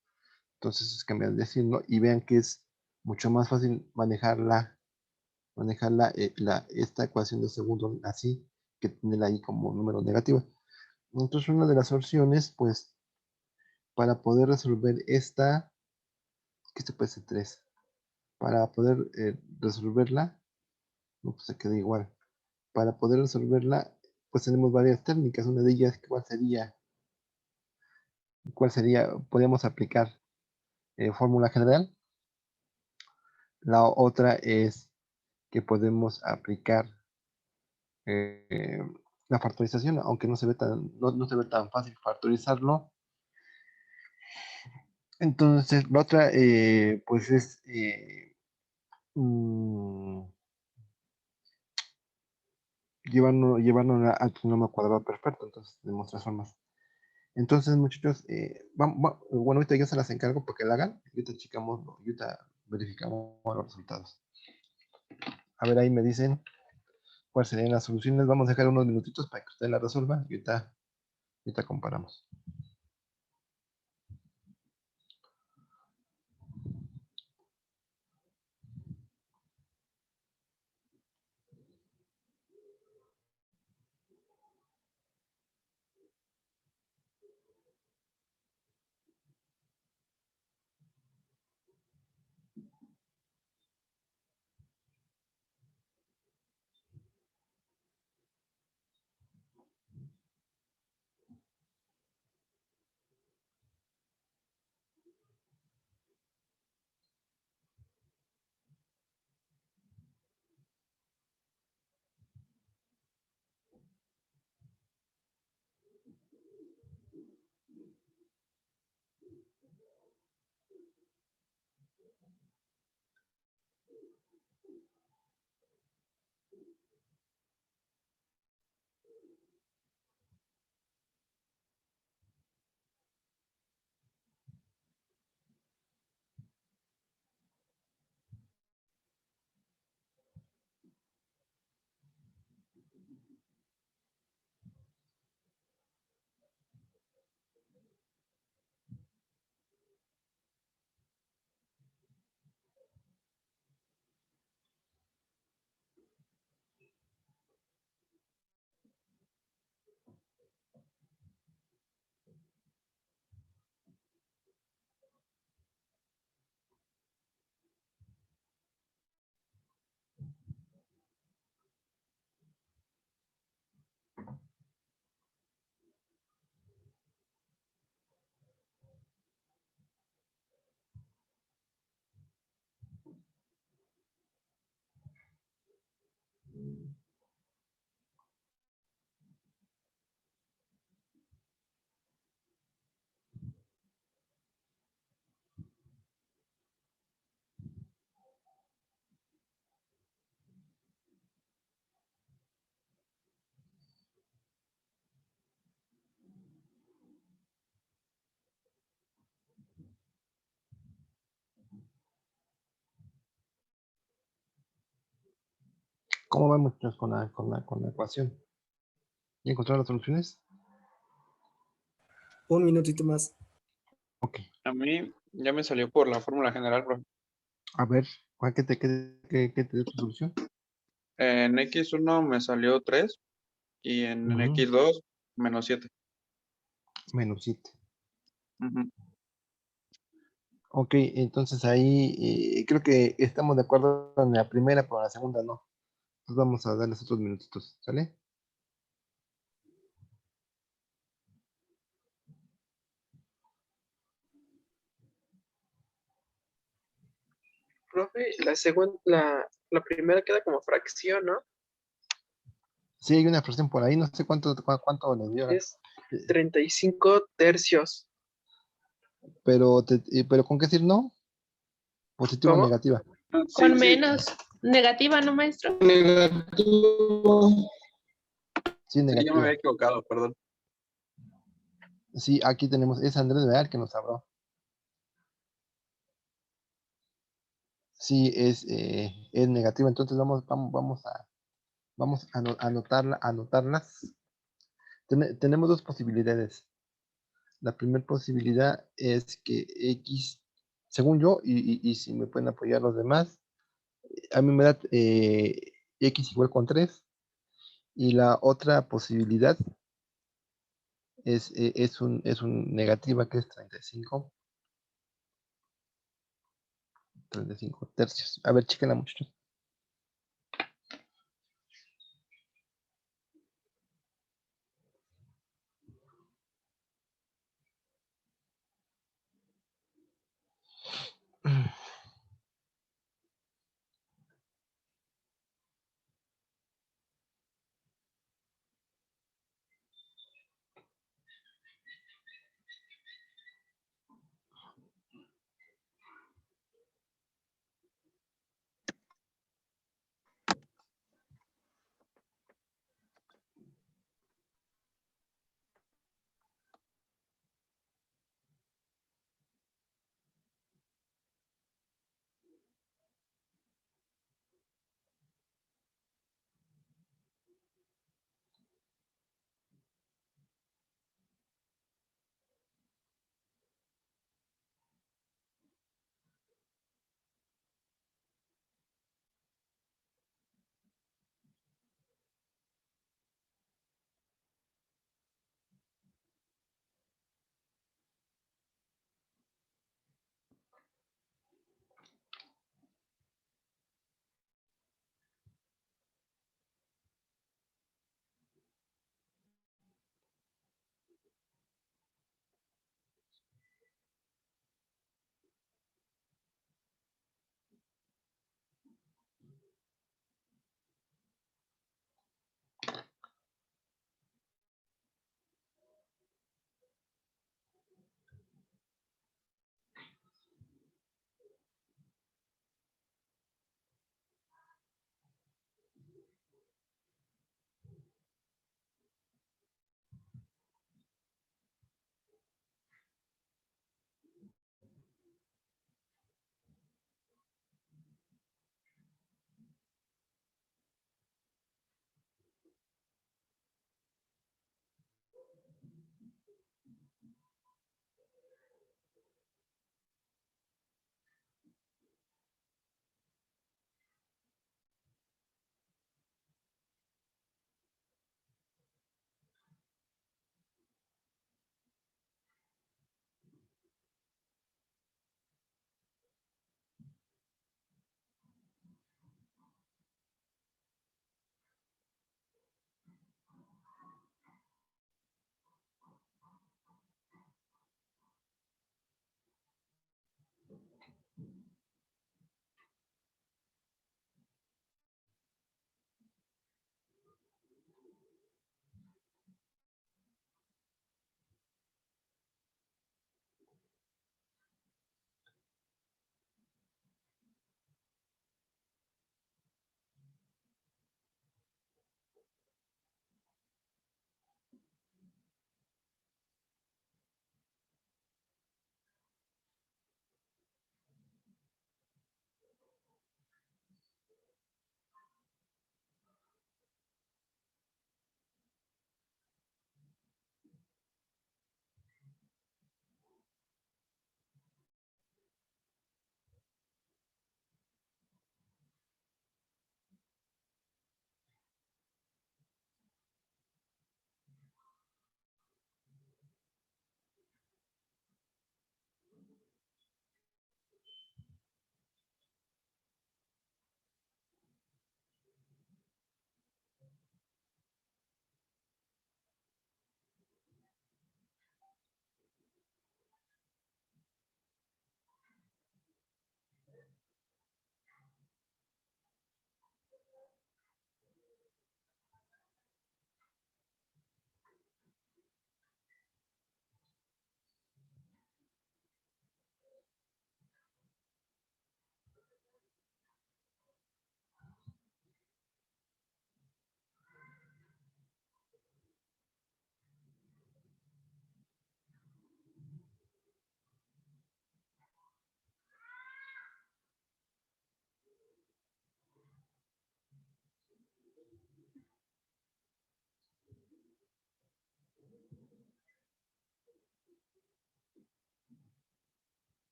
Entonces, es cambiar de signo y vean que es mucho más fácil manejar esta ecuación de segundo así que tenerla ahí como número negativo. Entonces, una de las opciones, pues, para poder resolver esta, que esto puede ser 3, para poder resolverla, no, pues se queda igual. Para poder resolverla, pues tenemos varias técnicas. Una de ellas, ¿cuál sería? ¿Cuál sería? Podríamos aplicar fórmula general. La otra es que podemos aplicar eh, la factorización, aunque no se ve no se ve tan fácil factorizarlo. Entonces, la otra, pues es llevarlo al trinomio cuadrado perfecto. Entonces, tenemos tres formas. Entonces, muchachos, bueno, ahorita yo se las encargo para que la hagan. Ahorita checamos, ahorita verificamos los resultados. A ver, ahí me dicen cuáles serían las soluciones. Vamos a dejar unos minutitos para que ustedes la resuelvan y ahorita comparamos. ¿Cómo vamos muchachos, con la ecuación? ¿Ya encontraron las soluciones? Un minutito más. Ok. A mí ya me salió por la fórmula general, profe. A ver, ¿qué te dio tu solución? En X1 me salió 3 y en Ujú. X2 menos 7. Menos 7. Ujú. Ok, entonces ahí creo que estamos de acuerdo en la primera, pero en la segunda no. Entonces vamos a darles otros minutitos, ¿sale? Profe, la segunda, la primera queda como fracción, ¿no? Sí, hay una fracción por ahí, no sé cuánto les dio. Es 35 tercios. Pero ¿con qué decir no? Positivo o ¿Cómo? negativa. Con Sí, sí. menos. Negativa, ¿no, maestro? Negativo. Sí, Sí, ya me había negativa. equivocado, perdón. Sí, aquí tenemos, es Andrés Real que nos habló. Sí, es negativa, entonces vamos a anotarlas. Tenemos dos posibilidades. La primera posibilidad es que X, según yo, y si me pueden apoyar los demás, a mí me da X igual con 3. Y la otra posibilidad es un negativa que es 35 tercios. A ver, chequenla muchachos.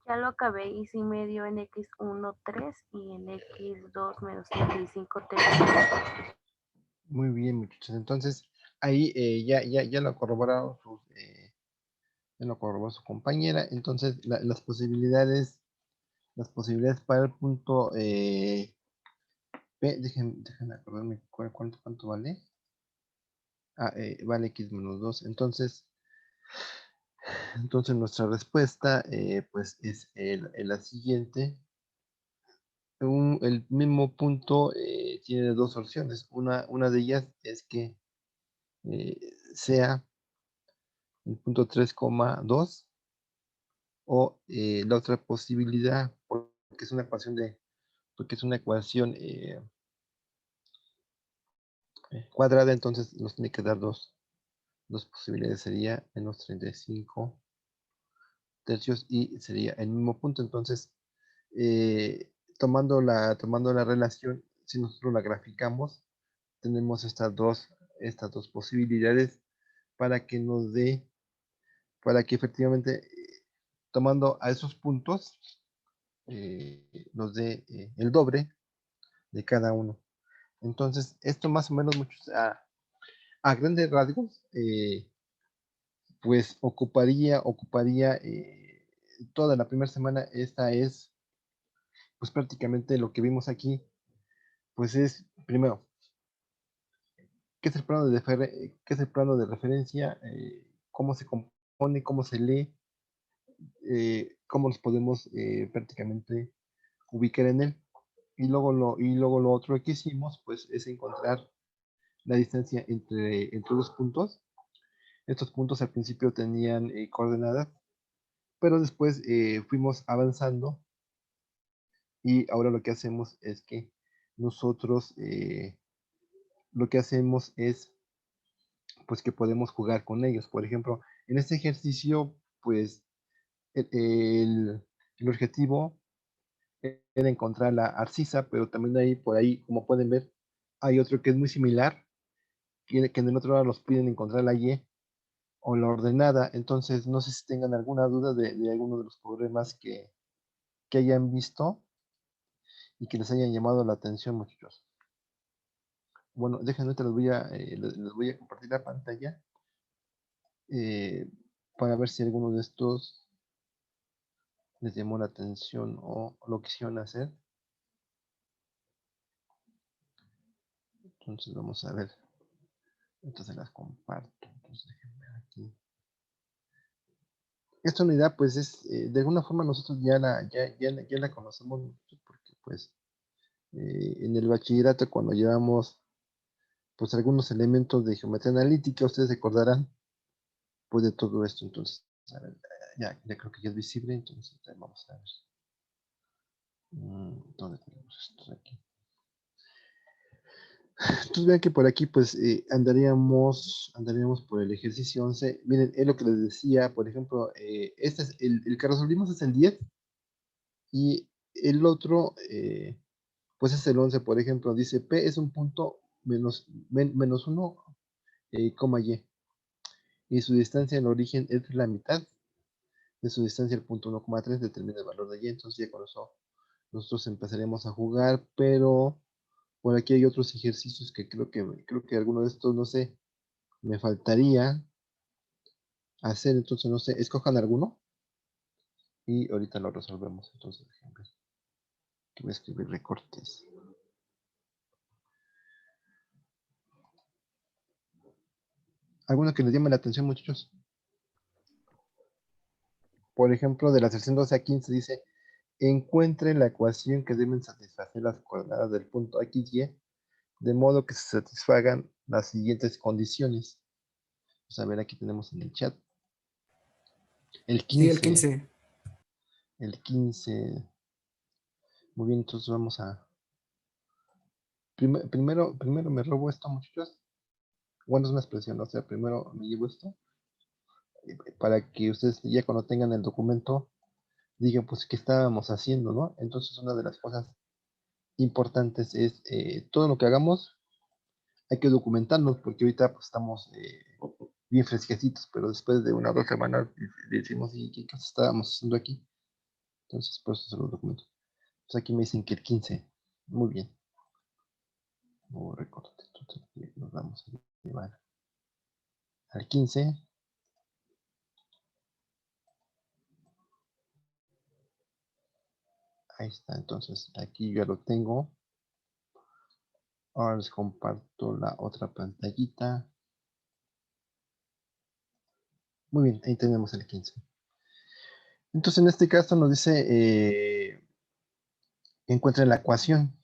Ya lo acabé y sí me dio en X1 3 y en X2 menos 35 3. Muy bien, muchachos. Entonces, ahí ya lo corroboraron ya lo corroboró su compañera. Entonces, las posibilidades para el punto P, déjenme acordarme cuánto vale. Vale x-2. Entonces nuestra respuesta pues es la siguiente. El mismo punto tiene dos opciones. Una de ellas es que eh, sea el punto 3,2 o la otra posibilidad, porque es una ecuación cuadrada, entonces nos tiene que dar dos posibilidades. Sería menos 35 tercios y sería el mismo punto. Entonces, tomando la relación, si nosotros la graficamos, tenemos estas dos posibilidades para que nos dé, para que efectivamente, tomando a esos puntos, nos dé el doble de cada uno. Entonces, esto más o menos muchos, a grandes rasgos, pues ocuparía toda la primera semana. Esta es, pues prácticamente lo que vimos aquí, pues es, primero, ¿qué es el plano qué es el plano de referencia? ¿Cómo se compone? ¿Cómo se lee? ¿Cómo nos podemos prácticamente ubicar en él? Y luego lo otro que hicimos, pues, es encontrar la distancia entre dos puntos. Estos puntos al principio tenían coordenadas, pero después fuimos avanzando y ahora lo que hacemos es que nosotros lo que hacemos es pues que podemos jugar con ellos. Por ejemplo, en este ejercicio, pues el, el- el objetivo era encontrar la arcisa, pero también hay por ahí, como pueden ver, hay otro que es muy similar, que en el otro lado nos piden encontrar la Y o la ordenada. Entonces, no sé si tengan alguna duda de alguno de los problemas que hayan visto y que les hayan llamado la atención, muchachos. Bueno, déjenme, les voy a compartir la pantalla eh, para ver si alguno de estos les llamó la atención o lo quisieron hacer. Entonces vamos a ver. Entonces las comparto. Entonces déjenme ver aquí. Esta unidad pues es, de alguna forma nosotros ya la conocemos mucho porque pues en el bachillerato cuando llevamos pues algunos elementos de geometría analítica, ustedes recordarán pues de todo esto. Entonces, a ver, ya creo que ya es visible, entonces vamos a ver. ¿Dónde tenemos esto aquí? Entonces vean que por aquí pues andaríamos por el ejercicio 11. Miren, es lo que les decía, por ejemplo, este es el que resolvimos es el 10 y el otro pues es el 11. Por ejemplo, dice P es un punto menos 1, coma y su distancia en origen es la mitad de su distancia, el punto 1,3 determina el valor de Y. Entonces ya con eso nosotros empezaremos a jugar, pero por aquí hay otros ejercicios que creo que alguno de estos, no sé, me faltaría hacer. Entonces no sé, escojan alguno y ahorita lo resolvemos. Entonces déjenme ver, que voy a escribir recortes. ¿Alguno que les llame la atención, muchachos? Por ejemplo, de la sección 12 a 15 dice, encuentre la ecuación que deben satisfacer las coordenadas del punto X, Y, de modo que se satisfagan las siguientes condiciones. Vamos a ver, aquí tenemos en el chat. El Sí, el 15. 15. El 15. Muy bien, entonces vamos a... Primero me robo esto, muchachos. Bueno, es una expresión, o sea, primero me llevo esto para que ustedes ya cuando tengan el documento digan, pues, qué estábamos haciendo, ¿no? Entonces, una de las cosas importantes es todo lo que hagamos, hay que documentarnos, porque ahorita pues, estamos bien fresquecitos, pero después de 1 o 2 semanas decimos, ¿y qué estábamos haciendo aquí? Entonces, por eso se los documento. Entonces aquí me dicen que el 15. Muy bien. No recorte. Entonces aquí nos vamos a llevar al 15. Ahí está. Entonces aquí ya lo tengo. Ahora les comparto la otra pantallita. Muy bien, ahí tenemos el 15. Entonces en este caso nos dice que encuentre la ecuación,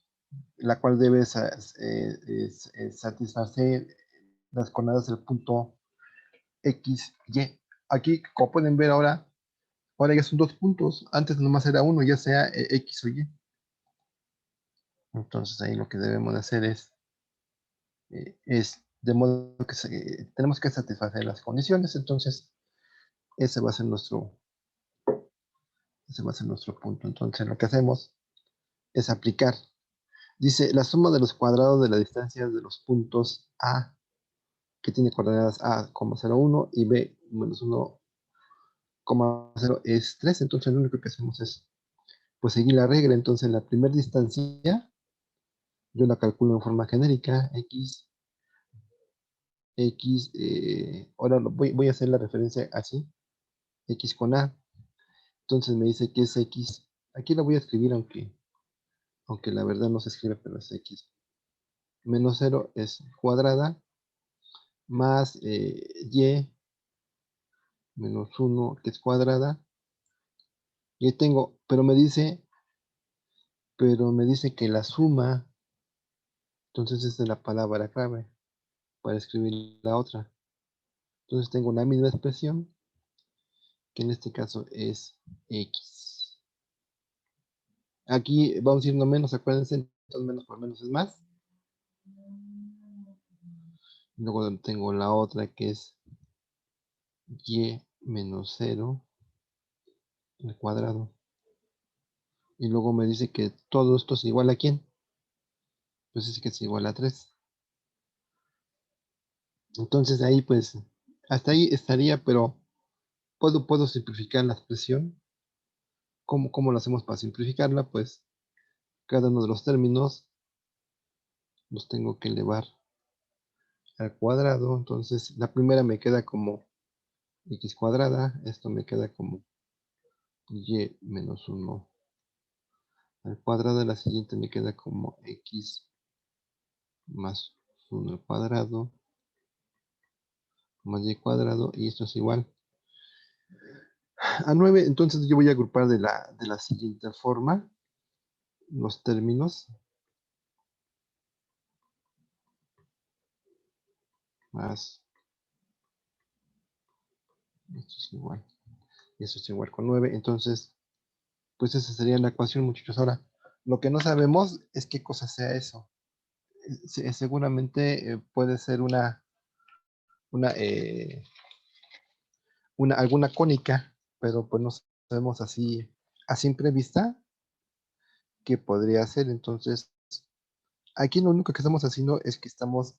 la cual debe satisfacer las coordenadas del punto X, Y. Aquí, como pueden ver ahora ya son dos puntos. Antes nomás era uno, ya sea X o Y. Entonces ahí lo que debemos de hacer es de modo que tenemos que satisfacer las condiciones. Entonces ese va a ser nuestro punto. Entonces lo que hacemos es aplicar. Dice la suma de los cuadrados de la distancia de los puntos A, que tiene coordenadas A, 0,1 y B, menos 1,0 es 3. Entonces lo único que hacemos es pues seguir la regla. Entonces la primera distancia yo la calculo en forma genérica, ahora voy a hacer la referencia así, X con A. Entonces me dice que es X. Aquí la voy a escribir, aunque la verdad no se escribe, pero es X. Menos 0 es cuadrada, más Y, menos 1, que es cuadrada. Y ahí tengo, pero me dice que la suma, entonces esta es la palabra clave para escribir la otra. Entonces tengo la misma expresión, que en este caso es X. Aquí vamos a irnos menos, acuérdense, entonces menos por menos es más. Luego tengo la otra que es Y menos 0 al cuadrado. Y luego me dice que todo esto es igual a ¿quién? Pues es que es igual a 3. Entonces ahí pues, hasta ahí estaría, pero puedo simplificar la expresión. ¿Cómo lo hacemos para simplificarla? Pues cada uno de los términos los tengo que elevar al cuadrado. Entonces la primera me queda como X cuadrada. Esto me queda como Y menos 1 al cuadrado. La siguiente me queda como X más 1 al cuadrado más Y cuadrado. Y esto es igual a 9. Entonces yo voy a agrupar de la siguiente forma los términos. Más esto es igual. Y eso es igual con 9. Entonces, pues esa sería la ecuación, muchachos. Ahora, lo que no sabemos es qué cosa sea eso. Seguramente puede ser una, eh, alguna cónica, pero pues no sabemos así a simple vista qué podría ser. Entonces, aquí lo único que estamos haciendo es que estamos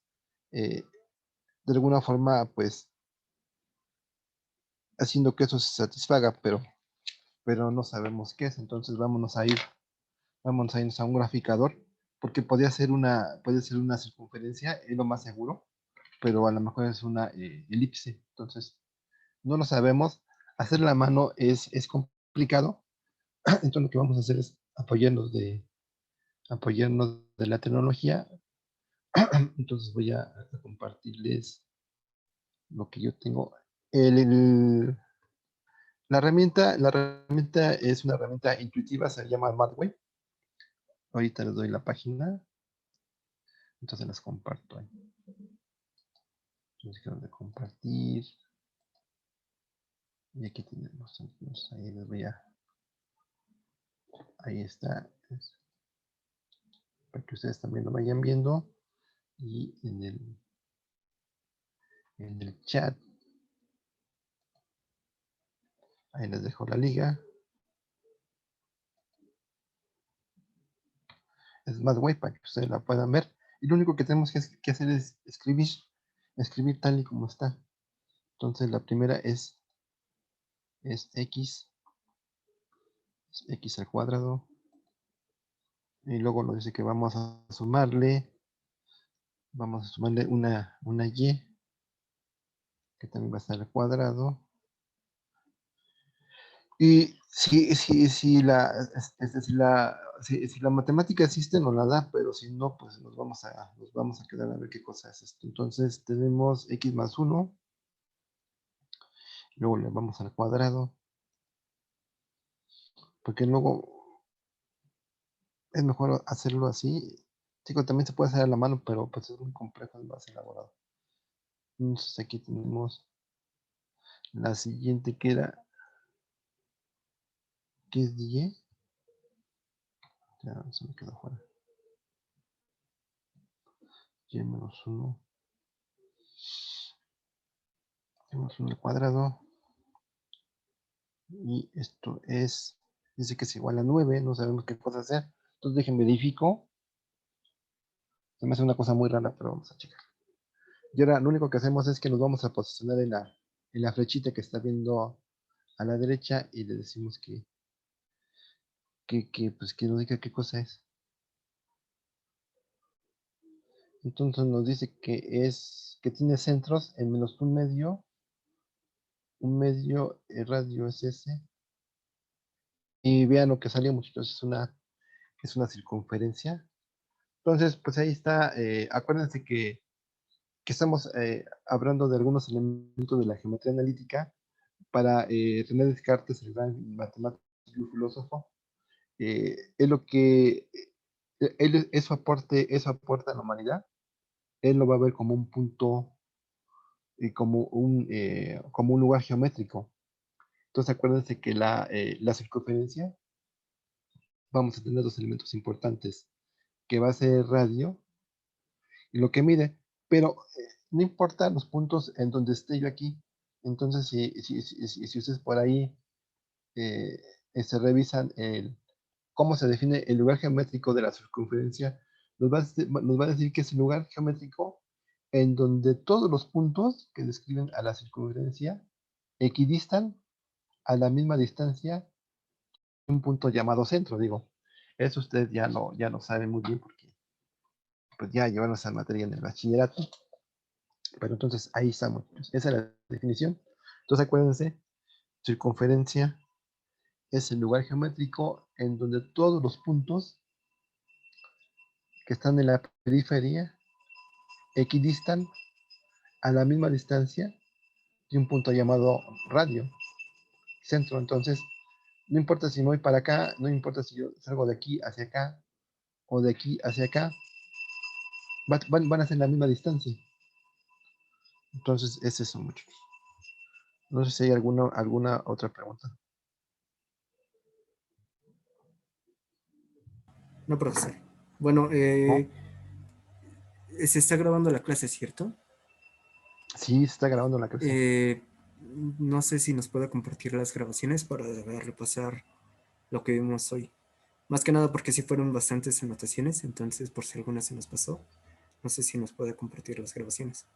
de alguna forma, pues, haciendo que eso se satisfaga, pero no sabemos qué es. Entonces, vámonos a irnos a un graficador, porque puede ser una circunferencia, es lo más seguro, pero a lo mejor es una elipse. Entonces, no lo sabemos. Hacer la mano es complicado. Entonces, lo que vamos a hacer es apoyarnos de la tecnología. Entonces, voy a compartirles lo que yo tengo. La herramienta es una herramienta intuitiva, se llama MathWay. Ahorita les doy la página. Entonces las comparto ahí. Entonces, de compartir. Y aquí tenemos. Entonces, ahí les voy a. Ahí está. Para que ustedes también lo vayan viendo. Y en el chat. Ahí les dejo la liga. Es MathWay para que ustedes la puedan ver. Y lo único que tenemos que hacer es escribir tal y como está. Entonces la primera es X X al cuadrado. Y luego nos dice que vamos a sumarle. Vamos a sumarle una Y, que también va a estar al cuadrado. Y si la matemática existe, nos la da, pero si no, pues nos vamos a quedar a ver qué cosa es esto. Entonces tenemos X más 1. Luego le vamos al cuadrado. Porque luego es mejor hacerlo así. Digo, también se puede hacer a la mano, pero pues es muy complejo, es más elaborado. Entonces aquí tenemos la siguiente que era, que es Y. Ya se me quedó fuera. Y menos 1. Y menos 1 al cuadrado. Y esto es, dice que es igual a 9, no sabemos qué cosa hacer. Entonces déjenme verifico. Se me hace una cosa muy rara, pero vamos a checar. Y ahora lo único que hacemos es que nos vamos a posicionar en la flechita que está viendo a la derecha y le decimos pues que nos diga qué cosa es. Entonces nos dice que tiene centros en menos un medio, el radio es ese. Y vean lo que salió, muchachos, es una circunferencia. Entonces, pues ahí está. Acuérdense que estamos hablando de algunos elementos de la geometría analítica para René Descartes, el gran matemático y filósofo. Es lo que eso aporta a la humanidad. Él lo va a ver como un punto y como un lugar geométrico. Entonces acuérdense que la circunferencia vamos a tener dos elementos importantes, que va a ser el radio y lo que mide, pero no importa los puntos en donde esté yo aquí. Entonces, si ustedes por ahí eh, se revisan cómo se define el lugar geométrico de la circunferencia, nos va a decir que es el lugar geométrico en donde todos los puntos que describen a la circunferencia equidistan a la misma distancia un punto llamado centro, digo. Eso ustedes ya lo saben muy bien porque pues ya llevaron esa materia en el bachillerato. Pero entonces ahí estamos. Esa es la definición. Entonces acuérdense, circunferencia es el lugar geométrico en donde todos los puntos que están en la periferia equidistan a la misma distancia de un punto llamado radio, centro. Entonces, no importa si me voy para acá, no importa si yo salgo de aquí hacia acá o de aquí hacia acá, van a ser la misma distancia. Entonces, es eso, muchachos. No sé si hay alguna otra pregunta. No, profesor. Bueno, ¿No? se está grabando la clase, ¿cierto? Sí, se está grabando la clase. No sé si nos puede compartir las grabaciones para repasar lo que vimos hoy. Más que nada porque sí fueron bastantes anotaciones, entonces por si alguna se nos pasó, no sé si nos puede compartir las grabaciones.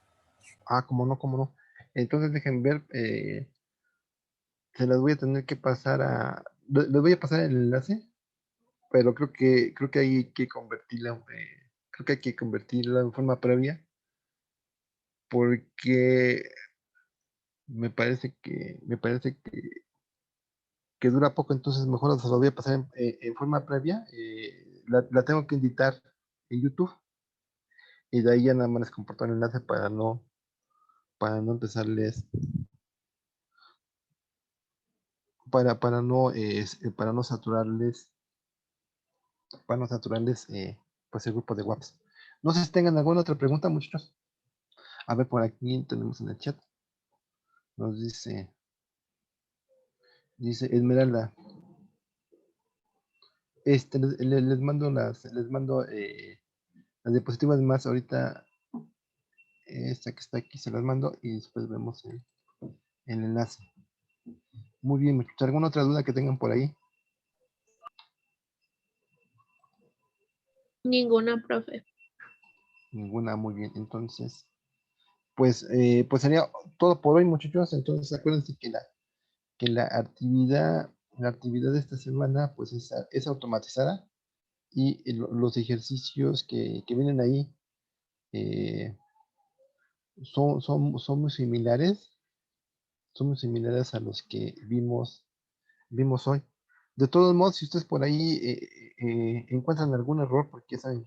Ah, cómo no, cómo no. Entonces dejen ver, se las voy a tener que pasar les voy a pasar el enlace, pero creo que hay que convertirla, creo que hay que convertirla en forma previa, porque que dura poco, entonces mejor se lo voy a pasar en forma previa. La tengo que editar en YouTube y de ahí ya nada más les comparto el enlace para no empezarles, para no saturarles, pues el grupo de WhatsApp. No sé si tengan alguna otra pregunta, muchachos. A ver, por aquí tenemos en el chat. Nos dice Esmeralda. Les mando las diapositivas más ahorita. Esta que está aquí se las mando y después vemos el enlace. Muy bien, muchachos. ¿Alguna otra duda que tengan por ahí? Ninguna, profe. Ninguna, muy bien. Entonces, pues sería todo por hoy, muchachos. Entonces, acuérdense que la actividad la actividad de esta semana pues es automatizada y los ejercicios que vienen ahí son muy similares. Son muy similares a los que vimos hoy. De todos modos, si ustedes por ahí encuentran algún error, porque ya saben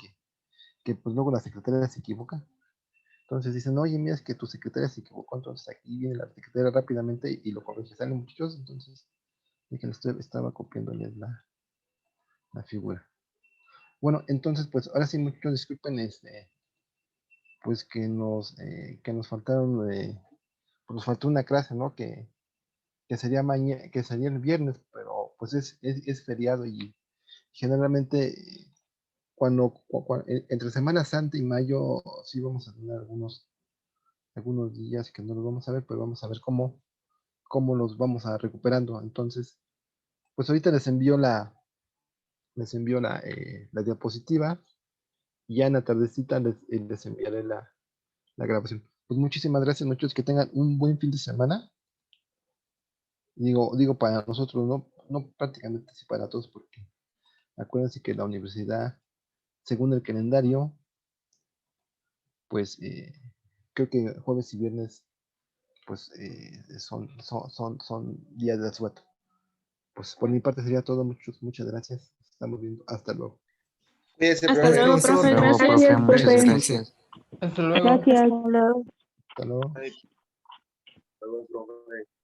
que pues luego la secretaria se equivoca. Entonces dicen, oye, mira, es que tu secretaria se equivocó, entonces aquí viene la secretaria rápidamente y lo corrige. Salen muchachos, entonces dije, estaba copiándoles la figura. Bueno, entonces, pues ahora sí, muchachos, disculpen, pues que nos faltaron, pues nos faltó una clase, ¿no? Que sería mañana, que sería el viernes, pero pues es feriado y generalmente entre Semana Santa y mayo sí vamos a tener algunos días que no los vamos a ver, pero vamos a ver cómo los vamos a recuperando. Entonces, pues ahorita les envío la diapositiva y ya en la tardecita les enviaré la grabación. Pues muchísimas gracias, muchachos, que tengan un buen fin de semana. Digo para nosotros, no prácticamente sí para todos, porque acuérdense que la universidad, según el calendario, pues creo que jueves y viernes pues son días de asueto. Pues por mi parte sería todo, muchas gracias. Estamos viendo, hasta luego. Cuídese, Hasta profe. luego, Cuídense. profe. Luego, Gracias. profe, muchas Cuídense. gracias. Hasta luego. Gracias. Hasta luego. Hasta luego. Hasta luego, profe.